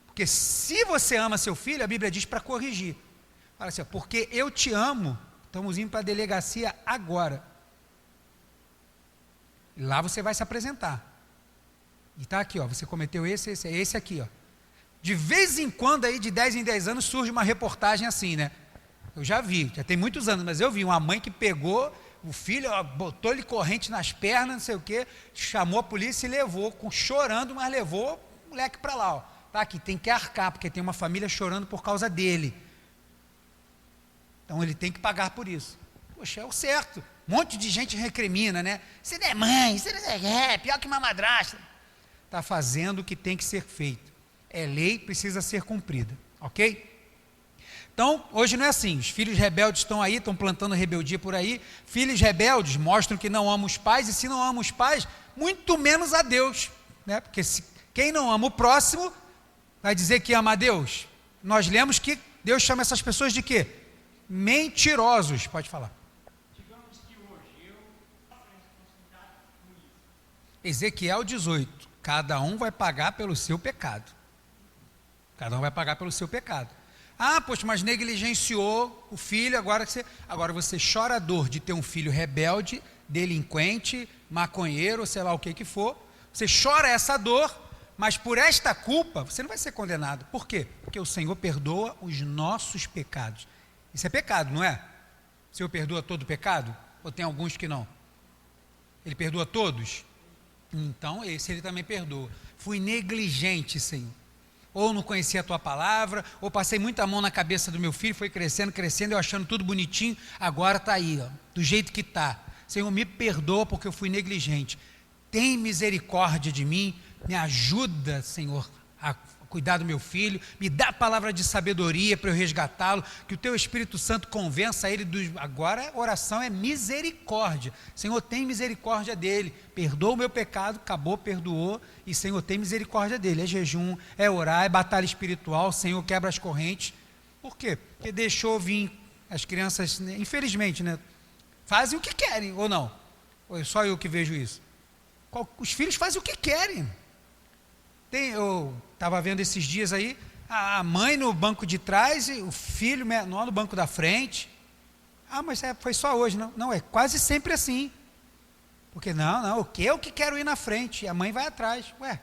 Porque se você ama seu filho, a Bíblia diz para corrigir. Fala assim, porque eu te amo, estamos indo para a delegacia agora. E lá você vai se apresentar. E está aqui, você cometeu esse aqui. De vez em quando, aí, de 10 em 10 anos, surge uma reportagem assim, né? Eu já vi, já tem muitos anos, mas eu vi uma mãe que pegou o filho, botou-lhe corrente nas pernas, não sei o quê, chamou a polícia e levou, chorando, mas levou o moleque para lá. Tá aqui, tem que arcar, porque tem uma família chorando por causa dele. Então ele tem que pagar por isso. Poxa, é o certo. Um monte de gente recrimina, né? Você não é mãe, você não é pior que uma madrasta. está fazendo o que tem que ser feito. É lei, precisa ser cumprida, ok? Então, hoje não é assim, os filhos rebeldes estão aí, estão plantando rebeldia por aí, filhos rebeldes mostram que não amam os pais, e se não amam os pais, muito menos a Deus, né? Porque quem não ama o próximo, vai dizer que ama a Deus. Nós lemos que Deus chama essas pessoas de quê? Mentirosos, pode falar. Digamos que hoje eu faço a responsabilidade por isso. Ezequiel 18, cada um vai pagar pelo seu pecado. Cada um vai pagar pelo seu pecado. Ah, poxa, mas negligenciou o filho, agora você chora a dor de ter um filho rebelde, delinquente, maconheiro, sei lá o que for. Você chora essa dor, mas por esta culpa, você não vai ser condenado. Por quê? Porque o Senhor perdoa os nossos pecados. Isso é pecado, não é? O Senhor perdoa todo pecado? Ou tem alguns que não? Ele perdoa todos? Então, esse ele também perdoa. Fui negligente, Senhor. Ou não conhecia a tua palavra, ou passei muita mão na cabeça do meu filho, foi crescendo, eu achando tudo bonitinho, agora está aí, ó, do jeito que está. Senhor, me perdoa porque eu fui negligente. Tem misericórdia de mim, me ajuda, Senhor, a cuidar do meu filho, me dá a palavra de sabedoria para eu resgatá-lo, que o teu Espírito Santo convença ele agora a oração é misericórdia. Senhor, tem misericórdia dele, perdoa o meu pecado, acabou, perdoou, e Senhor, tem misericórdia dele. É jejum, é orar, é batalha espiritual, Senhor, quebra as correntes. Por quê? Porque deixou vir as crianças, né, infelizmente, né, fazem o que querem, ou não? Ou é só eu que vejo isso? Os filhos fazem o que querem. Eu estava vendo esses dias aí, a mãe no banco de trás e o filho menor no banco da frente. Ah, mas foi só hoje, não? Não, é quase sempre assim. Porque não, eu que quero ir na frente, e a mãe vai atrás. Ué,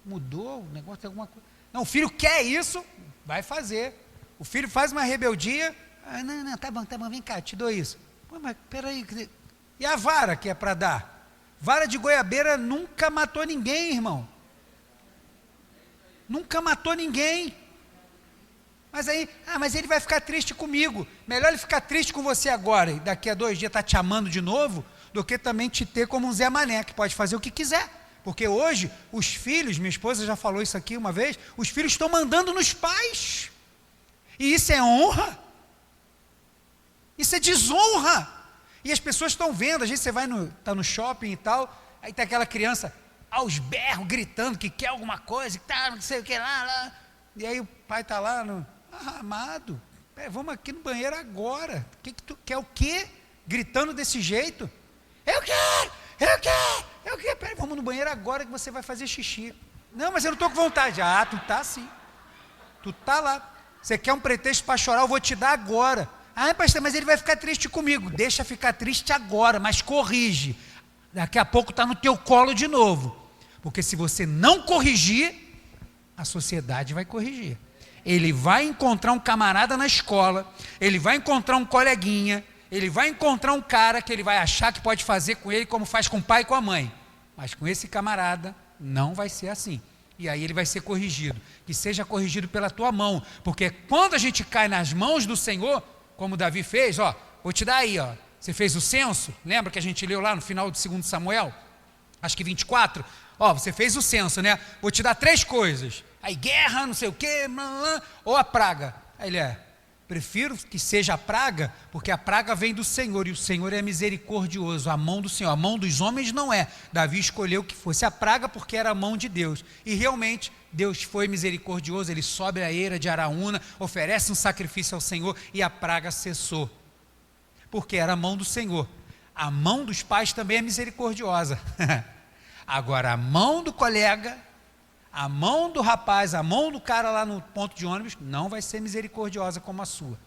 mudou o negócio, tem alguma coisa. Não, o filho quer isso, vai fazer. O filho faz uma rebeldia, não, tá bom, vem cá, te dou isso. Pô, mas peraí, e a vara que é para dar? Vara de goiabeira nunca matou ninguém, irmão. Nunca matou ninguém. Mas aí, mas ele vai ficar triste comigo. Melhor ele ficar triste com você agora, e daqui a 2 dias está te amando de novo, do que também te ter como um Zé Mané, que pode fazer o que quiser. Porque hoje, os filhos, minha esposa já falou isso aqui uma vez, os filhos estão mandando nos pais. E isso é honra? Isso é desonra. E as pessoas estão vendo, às vezes você tá no shopping e tal, aí está aquela criança aos berros, gritando que quer alguma coisa, que tá, não sei o que lá. E aí o pai está lá, amado, vamos aqui no banheiro agora. Que tu quer o quê? Gritando desse jeito? Eu quero. Peraí, vamos no banheiro agora que você vai fazer xixi. Não, mas eu não estou com vontade. Ah, tu tá sim. Tu tá lá. Você quer um pretexto para chorar, eu vou te dar agora. Ah, pastor, mas ele vai ficar triste comigo. Deixa ficar triste agora, mas corrige. Daqui a pouco está no teu colo de novo. Porque se você não corrigir, a sociedade vai corrigir. Ele vai encontrar um camarada na escola, ele vai encontrar um coleguinha, ele vai encontrar um cara que ele vai achar que pode fazer com ele como faz com o pai e com a mãe. Mas com esse camarada não vai ser assim. E aí ele vai ser corrigido. Que seja corrigido pela tua mão. Porque quando a gente cai nas mãos do Senhor, como Davi fez, vou te dar aí, você fez o censo, lembra que a gente leu lá no final de 2 Samuel? Acho que 24, você fez o censo, né? Vou te dar 3 coisas, aí guerra, não sei o quê, ou a praga. Aí ele prefiro que seja a praga, porque a praga vem do Senhor, e o Senhor é misericordioso, a mão do Senhor, a mão dos homens não é. Davi escolheu que fosse a praga, porque era a mão de Deus, e realmente, Deus foi misericordioso, ele sobe a eira de Araúna, oferece um sacrifício ao Senhor, e a praga cessou, porque era a mão do Senhor. A mão dos pais também é misericordiosa. Agora, a mão do colega, a mão do rapaz, a mão do cara lá no ponto de ônibus, não vai ser misericordiosa como a sua,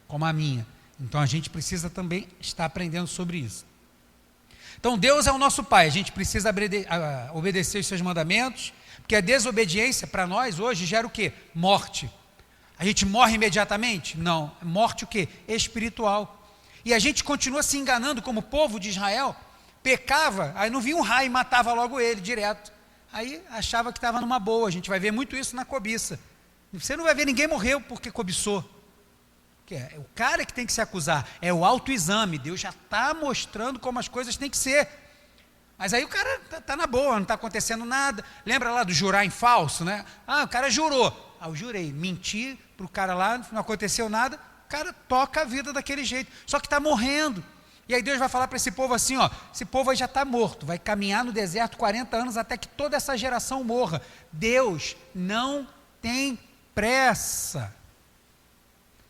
como a minha. Então, a gente precisa também estar aprendendo sobre isso. Então, Deus é o nosso Pai, a gente precisa obedecer os seus mandamentos, porque a desobediência, para nós, hoje, gera o quê? Morte. A gente morre imediatamente? Não. Morte o quê? Espiritual. E a gente continua se enganando como o povo de Israel, pecava, aí não vinha um raio e matava logo ele direto. Aí achava que estava numa boa. A gente vai ver muito isso na cobiça. Você não vai ver ninguém morreu porque cobiçou. É o cara que tem que se acusar, é o autoexame. Deus já está mostrando como as coisas têm que ser. Mas aí o cara tá na boa, não está acontecendo nada. Lembra lá do jurar em falso, né? O cara jurou. Eu jurei, menti para o cara lá, não aconteceu nada. O cara toca a vida daquele jeito, só que está morrendo. E aí Deus vai falar para esse povo assim, esse povo aí já está morto, vai caminhar no deserto 40 anos até que toda essa geração morra. Deus não tem pressa.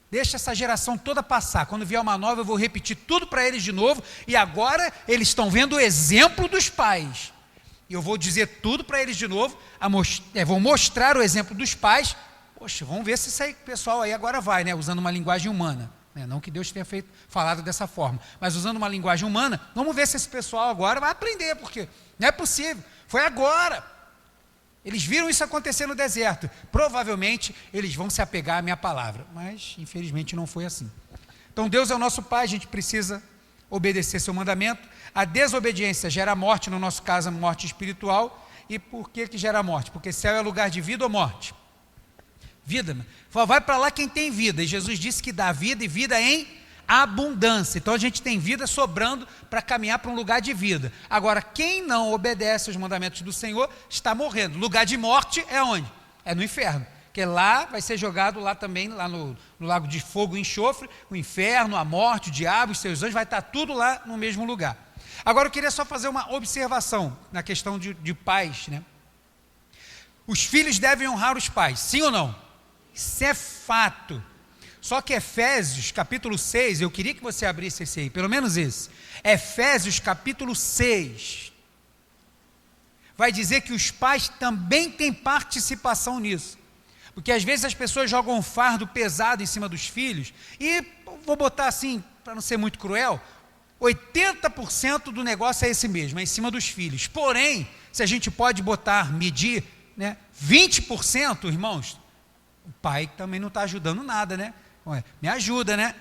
Deixa essa geração toda passar. Quando vier uma nova, eu vou repetir tudo para eles de novo. E agora eles estão vendo o exemplo dos pais. E eu vou dizer tudo para eles de novo. Vou mostrar o exemplo dos pais. Poxa, vamos ver se esse aí, pessoal aí agora vai, né? Usando uma linguagem humana. Não que Deus tenha falado dessa forma. Mas usando uma linguagem humana, vamos ver se esse pessoal agora vai aprender. Porque não é possível. Foi agora. Eles viram isso acontecer no deserto. Provavelmente eles vão se apegar à minha palavra. Mas infelizmente não foi assim. Então Deus é o nosso Pai, a gente precisa obedecer seu mandamento. A desobediência gera morte, no nosso caso a morte espiritual. E por que gera morte? Porque céu é lugar de vida ou morte? Vida. Vai para lá quem tem vida. E Jesus disse que dá vida e vida em abundância. Então a gente tem vida sobrando para caminhar para um lugar de vida. Agora, quem não obedece aos mandamentos do Senhor está morrendo. Lugar de morte é onde? É no inferno. Porque lá vai ser jogado lá também, lá no lago de fogo e enxofre, o inferno, a morte, o diabo, os seus anjos, vai estar tudo lá no mesmo lugar. Agora eu queria só fazer uma observação na questão de pais, né? Os filhos devem honrar os pais, sim ou não? Isso é fato. Só que Efésios capítulo 6, eu queria que você abrisse esse aí, pelo menos esse. Efésios capítulo 6, vai dizer que os pais também têm participação nisso. Porque às vezes as pessoas jogam um fardo pesado em cima dos filhos, e vou botar assim, para não ser muito cruel, 80% do negócio é esse mesmo, é em cima dos filhos. Porém, se a gente pode medir, né, 20%, irmãos, o pai também não está ajudando nada, né? Me ajuda, né?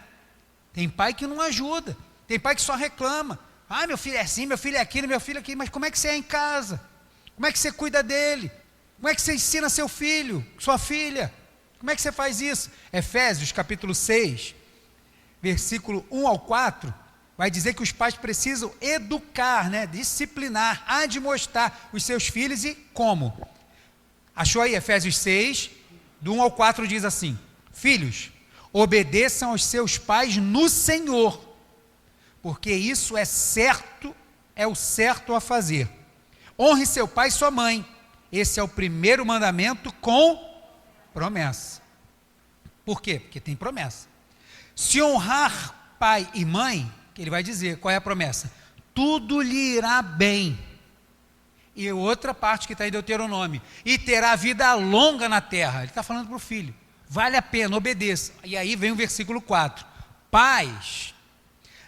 Tem pai que não ajuda, tem pai que só reclama. Meu filho é assim, meu filho é aquilo, meu filho é aquilo. Mas como é que você é em casa? Como é que você cuida dele? Como é que você ensina seu filho, sua filha? Como é que você faz isso? Efésios capítulo 6, versículo 1 ao 4, vai dizer que os pais precisam educar, né? Disciplinar, admoestar os seus filhos. E como? Achou aí Efésios 6, do 1 ao 4 diz assim: filhos, obedeçam aos seus pais no Senhor, porque isso é certo, é o certo a fazer. Honre seu pai e sua mãe. Esse é o primeiro mandamento com promessa. Por quê? Porque tem promessa. Se honrar pai e mãe, que ele vai dizer, qual é a promessa? Tudo lhe irá bem. E outra parte que está em Deuteronômio, e terá vida longa na terra. Ele está falando para o filho. Vale a pena, obedeça. E aí vem o versículo 4. Pais,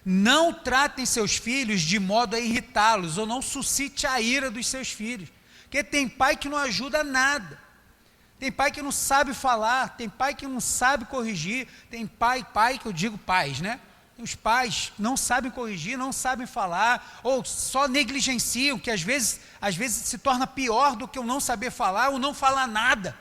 não tratem seus filhos de modo a irritá-los, ou não suscite a ira dos seus filhos. Porque tem pai que não ajuda nada. Tem pai que não sabe falar, tem pai que não sabe corrigir, tem pai que eu digo pais, né? Os pais não sabem corrigir, não sabem falar, ou só negligenciam, que às vezes se torna pior do que o não saber falar, ou não falar nada.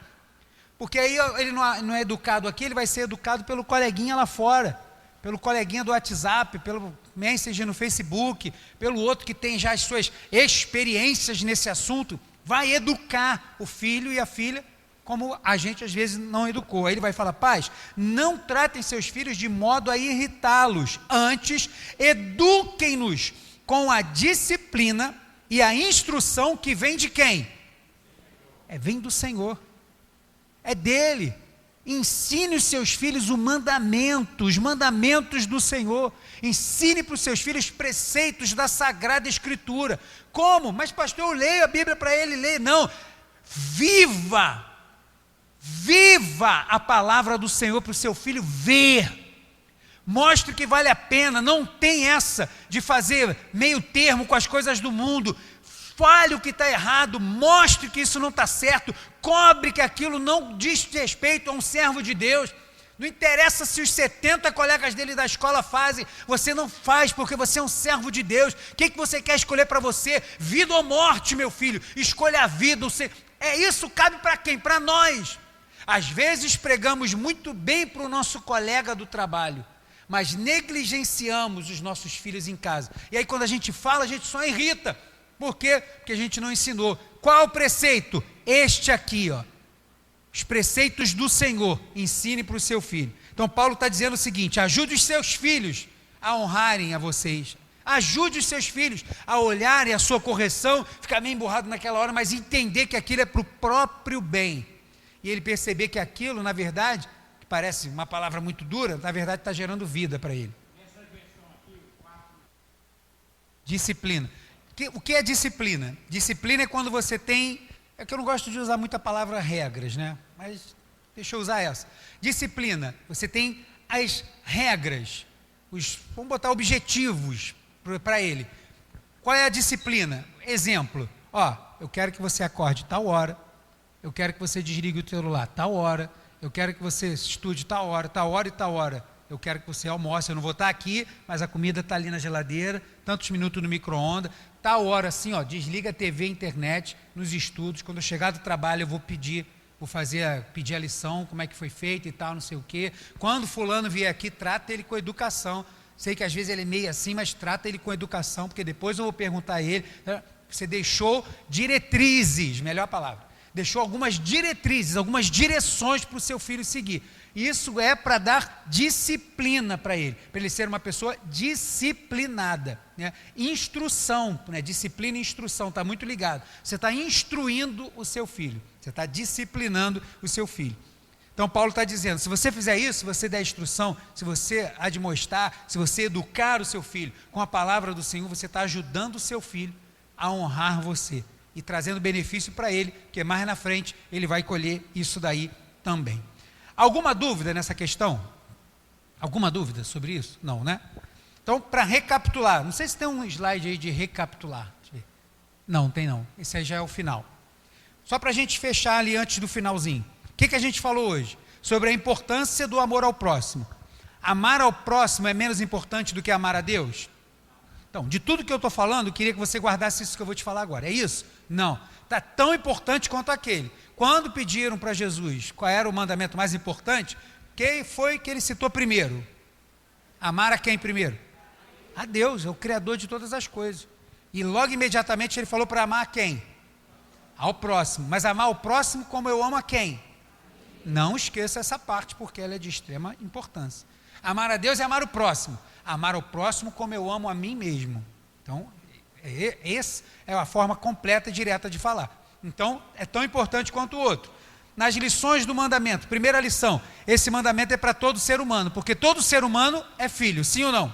Porque aí ele não é educado aqui, ele vai ser educado pelo coleguinha lá fora, pelo coleguinha do WhatsApp, pelo Messenger no Facebook, pelo outro que tem já as suas experiências nesse assunto. Vai educar o filho e a filha como a gente às vezes não educou. Aí ele vai falar: pais, não tratem seus filhos de modo a irritá-los, antes eduquem-nos com a disciplina e a instrução que vem de quem? Vem do Senhor, é dele. Ensine os seus filhos os mandamentos do Senhor. Ensine para os seus filhos preceitos da Sagrada Escritura. Como? Mas pastor, eu leio a Bíblia para ele ler. Não, viva a palavra do Senhor para o seu filho ver. Mostre que vale a pena. Não tem essa de fazer meio termo com as coisas do mundo. Fale o que está errado, mostre que isso não está certo, cobre que aquilo não diz respeito a um servo de Deus. Não interessa se os 70 colegas dele da escola fazem, você não faz porque você é um servo de Deus. O que você quer escolher para você? Vida ou morte, meu filho? Escolha a vida. Isso cabe para quem? Para nós. Às vezes pregamos muito bem para o nosso colega do trabalho, mas negligenciamos os nossos filhos em casa. E aí quando a gente fala, a gente só irrita. Por quê? Porque a gente não ensinou. Qual o preceito? Este aqui, ó. Os preceitos do Senhor. Ensine para o seu filho. Então Paulo está dizendo o seguinte: ajude os seus filhos a honrarem a vocês. Ajude os seus filhos a olharem a sua correção, ficar meio emburrado naquela hora, mas entender que aquilo é para o próprio bem. E ele perceber que aquilo, na verdade, que parece uma palavra muito dura, na verdade está gerando vida para ele. Disciplina. O que é disciplina? Disciplina é quando você tem... É que eu não gosto de usar muito a palavra regras, né? Mas deixa eu usar essa. Disciplina. Você tem as regras, vamos botar objetivos para ele. Qual é a disciplina? Exemplo. Ó, eu quero que você acorde tal hora. Eu quero que você desligue o celular tal hora. Eu quero que você estude tal hora e tal hora. Eu quero que você almoce, eu não vou estar aqui, mas a comida está ali na geladeira, tantos minutos no micro-ondas, tal hora assim, ó, desliga a TV, internet, nos estudos, quando eu chegar do trabalho eu vou pedir a lição, como é que foi feita e tal, não sei o quê. Quando fulano vier aqui, trata ele com educação. Sei que às vezes ele é meio assim, mas trata ele com educação, porque depois eu vou perguntar a ele. Você deixou diretrizes, melhor palavra, deixou algumas diretrizes, algumas direções para o seu filho seguir. Isso é para dar disciplina para ele ser uma pessoa disciplinada, né? Instrução, né? Disciplina e instrução, está muito ligado. Você está instruindo o seu filho, você está disciplinando o seu filho. Então Paulo está dizendo, se você fizer isso, se você der instrução, se você admoestar, se você educar o seu filho com a palavra do Senhor, você está ajudando o seu filho a honrar você e trazendo benefício para ele, porque mais na frente ele vai colher isso daí também. Alguma dúvida nessa questão? Alguma dúvida sobre isso? Não, né? Então, para recapitular, não sei se tem um slide aí de recapitular. Deixa eu ver. Não, tem não. Esse aí já é o final. Só para a gente fechar ali antes do finalzinho. O que a gente falou hoje? Sobre a importância do amor ao próximo. Amar ao próximo é menos importante do que amar a Deus? Então, de tudo que eu estou falando, eu queria que você guardasse isso que eu vou te falar agora. É isso? Não. Está tão importante quanto aquele. Quando pediram para Jesus qual era o mandamento mais importante, quem foi que ele citou primeiro? Amar a quem primeiro? A Deus, é o Criador de todas as coisas. E logo imediatamente ele falou para amar a quem? Ao próximo. Mas amar o próximo como eu amo a quem? Não esqueça essa parte, porque ela é de extrema importância. Amar a Deus é amar o próximo. Amar o próximo como eu amo a mim mesmo. Então, essa é a forma completa e direta de falar. Então, é tão importante quanto o outro. Nas lições do mandamento, primeira lição, esse mandamento é para todo ser humano, porque todo ser humano é filho, sim ou não?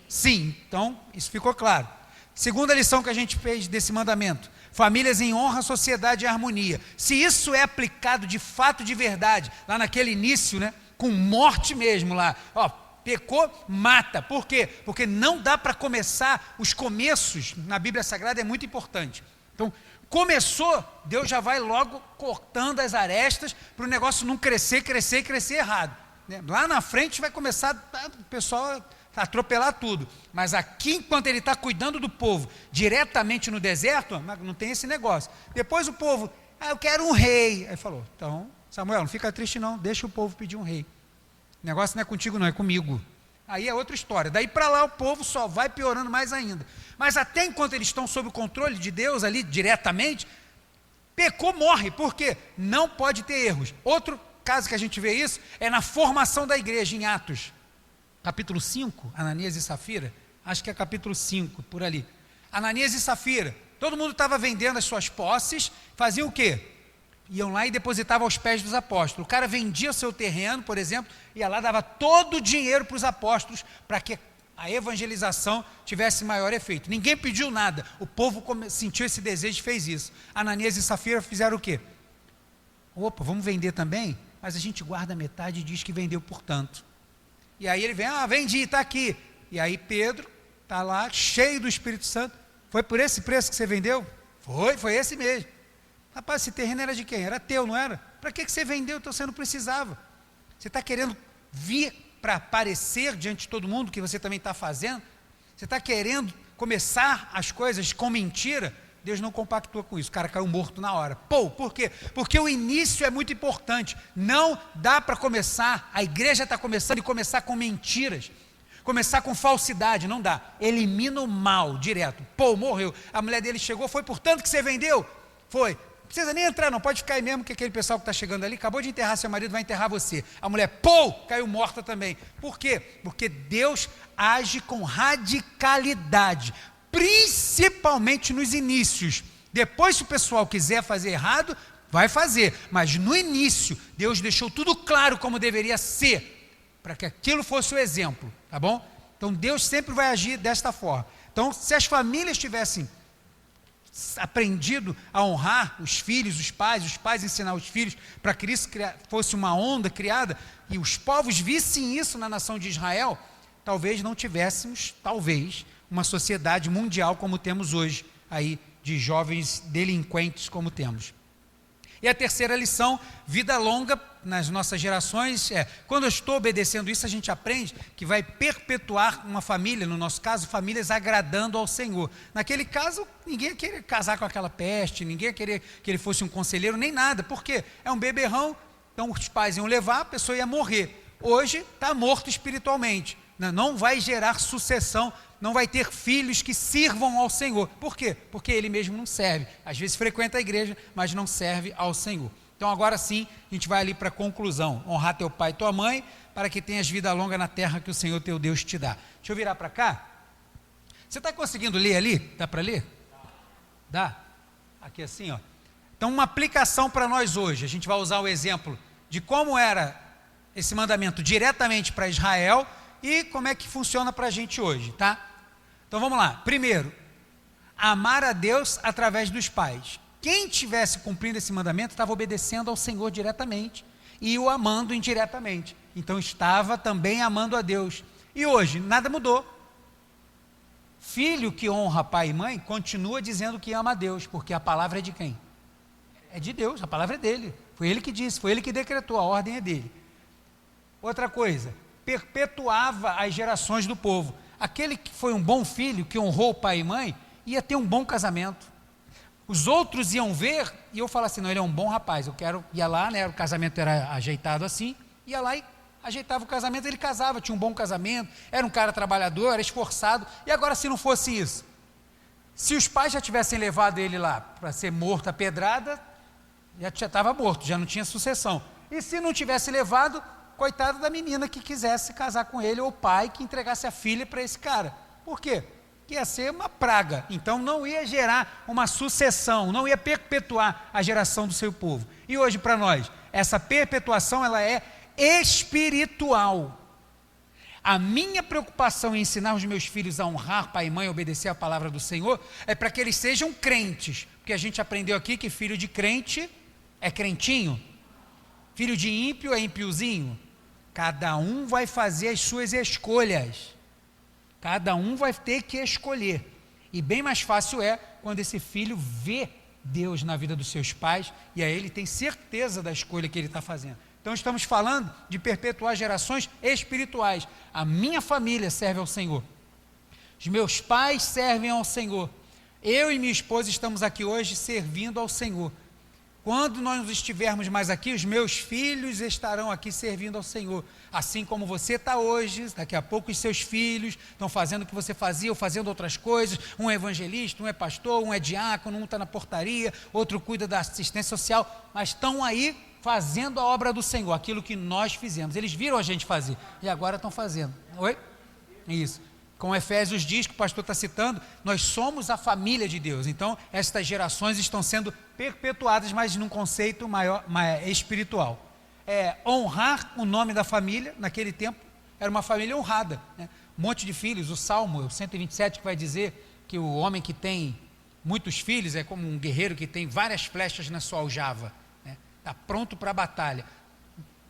Sim, então, isso ficou claro. Segunda lição que a gente fez desse mandamento, famílias em honra, sociedade em harmonia. Se isso é aplicado de fato, de verdade, lá naquele início, né, com morte mesmo lá, ó, pecou, mata. Por quê? Porque não dá para começar, os começos na Bíblia Sagrada é muito importante. Então, começou, Deus já vai logo cortando as arestas para o negócio não crescer errado. Né? Lá na frente vai começar o pessoal a atropelar tudo. Mas aqui, enquanto ele está cuidando do povo diretamente no deserto, não tem esse negócio. Depois o povo, eu quero um rei. Aí falou, então, Samuel, não fica triste não, deixa o povo pedir um rei. O negócio não é contigo não, é comigo. Aí é outra história. Daí para lá o povo só vai piorando mais ainda. Mas até enquanto eles estão sob o controle de Deus ali diretamente, pecou, morre. Por quê? Não pode ter erros. Outro caso que a gente vê isso é na formação da igreja em Atos. Capítulo 5, Ananias e Safira. Acho que é capítulo 5, por ali. Ananias e Safira. Todo mundo estava vendendo as suas posses. Faziam o quê? Iam lá e depositavam aos pés dos apóstolos. O cara vendia o seu terreno, por exemplo, ia lá, dava todo o dinheiro para os apóstolos, para que a evangelização tivesse maior efeito. Ninguém pediu nada, o povo sentiu esse desejo e fez isso. Ananias e Safira fizeram o quê? Opa, vamos vender também? Mas a gente guarda metade e diz que vendeu por tanto. E aí ele vem, vendi, está aqui. E aí Pedro está lá, cheio do Espírito Santo. Foi por esse preço que você vendeu? Foi esse mesmo. Rapaz, esse terreno era de quem? Era teu, não era? Para que você vendeu então você não precisava? Você está querendo vir para aparecer diante de todo mundo que você também está fazendo? Você está querendo começar as coisas com mentira? Deus não compactua com isso, o cara caiu morto na hora. Por quê? Porque o início é muito importante. Não dá para começar, a igreja está começando e começar com mentiras. Começar com falsidade, não dá. Elimina o mal direto. Pô, morreu. A mulher dele chegou, foi por tanto que você vendeu? Foi. Não precisa nem entrar, não. Pode ficar aí mesmo, que aquele pessoal que está chegando ali acabou de enterrar seu marido, vai enterrar você. A mulher, pô, caiu morta também. Por quê? Porque Deus age com radicalidade, principalmente nos inícios. Depois, se o pessoal quiser fazer errado, vai fazer. Mas no início, Deus deixou tudo claro como deveria ser, para que aquilo fosse o exemplo, tá bom? Então Deus sempre vai agir desta forma. Então, se as famílias tivessem aprendido a honrar os filhos, os pais ensinar os filhos, para que isso fosse uma onda criada, e os povos vissem isso na nação de Israel, talvez não tivéssemos, uma sociedade mundial como temos hoje, aí, de jovens delinquentes como temos. E a terceira lição, vida longa nas nossas gerações, quando eu estou obedecendo isso, a gente aprende que vai perpetuar uma família, no nosso caso, famílias agradando ao Senhor. Naquele caso, ninguém ia querer casar com aquela peste, ninguém ia querer que ele fosse um conselheiro, nem nada. Por quê? É um beberrão, então os pais iam levar, a pessoa ia morrer. Hoje está morto espiritualmente, não vai gerar sucessão, não vai ter filhos que sirvam ao Senhor. Por quê? Porque ele mesmo não serve. Às vezes frequenta a igreja, mas não serve ao Senhor. Então agora sim, a gente vai ali para a conclusão. Honrar teu pai e tua mãe, para que tenhas vida longa na terra que o Senhor teu Deus te dá. Deixa eu virar para cá. Você está conseguindo ler ali? Dá para ler? Dá? Aqui assim, ó. Então uma aplicação para nós hoje. A gente vai usar o exemplo de como era esse mandamento diretamente para Israel e como é que funciona para a gente hoje, tá? Então vamos lá. Primeiro, amar a Deus através dos pais. Quem estivesse cumprindo esse mandamento estava obedecendo ao Senhor diretamente e o amando indiretamente. Então estava também amando a Deus. E hoje, nada mudou. Filho que honra pai e mãe continua dizendo que ama a Deus, porque a palavra é de quem? É de Deus, a palavra é dele. Foi ele que disse, foi ele que decretou, a ordem é dele. Outra coisa, perpetuava as gerações do povo. Aquele que foi um bom filho, que honrou pai e mãe, ia ter um bom casamento. Os outros iam ver, e eu falava assim, não, ele é um bom rapaz, ia lá, né, o casamento era ajeitado assim, ia lá e ajeitava o casamento, ele casava, tinha um bom casamento, era um cara trabalhador, era esforçado, e agora se não fosse isso, se os pais já tivessem levado ele lá para ser morto a pedrada, já estava morto, já não tinha sucessão, e se não tivesse levado, coitado da menina que quisesse casar com ele, ou o pai que entregasse a filha para esse cara. Por quê? Que ia ser uma praga, então não ia gerar uma sucessão, não ia perpetuar a geração do seu povo. E hoje para nós, essa perpetuação ela é espiritual. A minha preocupação em ensinar os meus filhos a honrar pai e mãe, obedecer a palavra do Senhor, é para que eles sejam crentes, porque a gente aprendeu aqui que filho de crente é crentinho, filho de ímpio é ímpiozinho. Cada um vai fazer as suas escolhas. Cada um vai ter que escolher. E bem mais fácil é quando esse filho vê Deus na vida dos seus pais e aí ele tem certeza da escolha que ele está fazendo. Então estamos falando de perpetuar gerações espirituais. A minha família serve ao Senhor. Os meus pais servem ao Senhor. Eu e minha esposa estamos aqui hoje servindo ao Senhor. Quando nós estivermos mais aqui, os meus filhos estarão aqui servindo ao Senhor. Assim como você está hoje, daqui a pouco os seus filhos estão fazendo o que você fazia ou fazendo outras coisas. Um é evangelista, um é pastor, um é diácono, um está na portaria, outro cuida da assistência social, mas estão aí fazendo a obra do Senhor, aquilo que nós fizemos. Eles viram a gente fazer e agora estão fazendo. Oi? Isso. Como Efésios diz, que o pastor está citando, nós somos a família de Deus. Então, estas gerações estão sendo perpetuadas, mas num conceito maior, espiritual. Honrar o nome da família, naquele tempo, era uma família honrada. Né? Um monte de filhos, o Salmo 127, que vai dizer que o homem que tem muitos filhos é como um guerreiro que tem várias flechas na sua aljava. Está pronto para a batalha.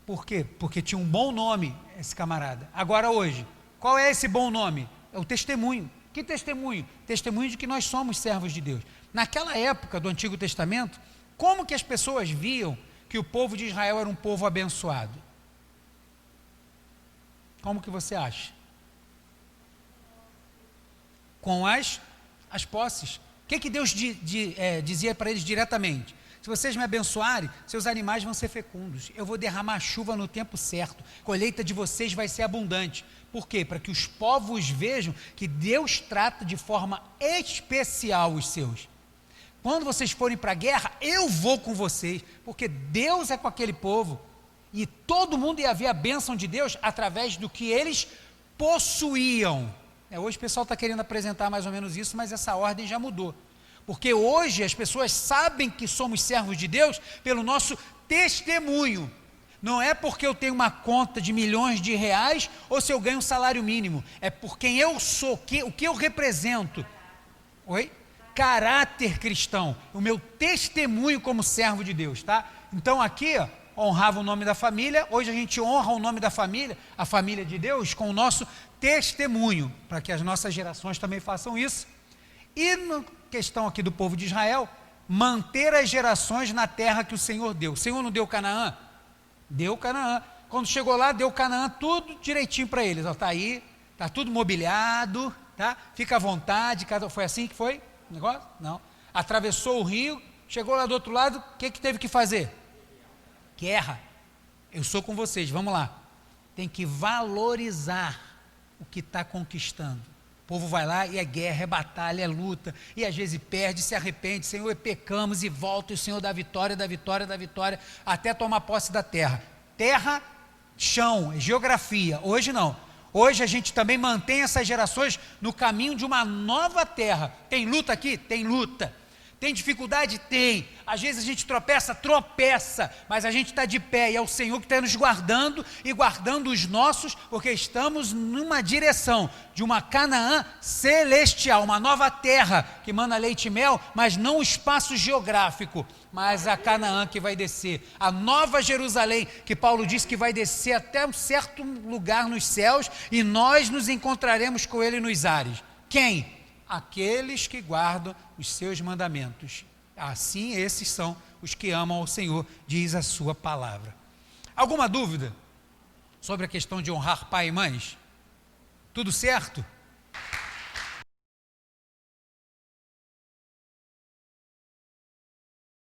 Por quê? Porque tinha um bom nome esse camarada. Agora hoje, qual é esse bom nome? É o testemunho. Que testemunho? Testemunho de que nós somos servos de Deus. Naquela época do Antigo Testamento, como que as pessoas viam que o povo de Israel era um povo abençoado? Como que você acha? Com as posses. O que Deus dizia para eles diretamente? Se vocês me abençoarem, seus animais vão ser fecundos. Eu vou derramar chuva no tempo certo. A colheita de vocês vai ser abundante. Por quê? Para que os povos vejam que Deus trata de forma especial os seus. Quando vocês forem para a guerra, eu vou com vocês, porque Deus é com aquele povo. E todo mundo ia ver a bênção de Deus através do que eles possuíam. Hoje o pessoal está querendo apresentar mais ou menos isso, mas essa ordem já mudou. Porque hoje as pessoas sabem que somos servos de Deus pelo nosso testemunho. Não é porque eu tenho uma conta de milhões de reais ou se eu ganho um salário mínimo. É por quem eu sou, o que eu represento. Oi? Caráter cristão. O meu testemunho como servo de Deus, tá? Então aqui, ó, honrava o nome da família. Hoje a gente honra o nome da família, a família de Deus, com o nosso testemunho, para que as nossas gerações também façam isso. E na questão aqui do povo de Israel, manter as gerações na terra que o Senhor deu. O Senhor não deu Canaã? Deu Canaã. Quando chegou lá, deu Canaã tudo direitinho para eles. Está aí, está tudo mobiliado, tá? Fica à vontade. Foi assim que foi o negócio? Não. Atravessou o rio, chegou lá do outro lado, o que teve que fazer? Guerra. Eu sou com vocês, vamos lá. Tem que valorizar o que está conquistando. O povo vai lá e é guerra, é batalha, é luta, e às vezes perde, se arrepende, Senhor, pecamos e volta, e o Senhor dá vitória, até tomar posse da terra. Terra, chão, geografia. Hoje não. Hoje a gente também mantém essas gerações no caminho de uma nova terra. Tem luta aqui? Tem luta. Tem dificuldade? Tem. Às vezes a gente tropeça, mas a gente está de pé, e é o Senhor que está nos guardando e guardando os nossos, porque estamos numa direção de uma Canaã celestial, uma nova terra que mana leite e mel, mas não o espaço geográfico, mas a Canaã que vai descer, a nova Jerusalém, que Paulo disse que vai descer até um certo lugar nos céus, e nós nos encontraremos com ele nos ares. Quem? Aqueles que guardam os seus mandamentos. Assim, esses são os que amam ao Senhor, diz a sua palavra. Alguma dúvida sobre a questão de honrar pai e mães? Tudo certo?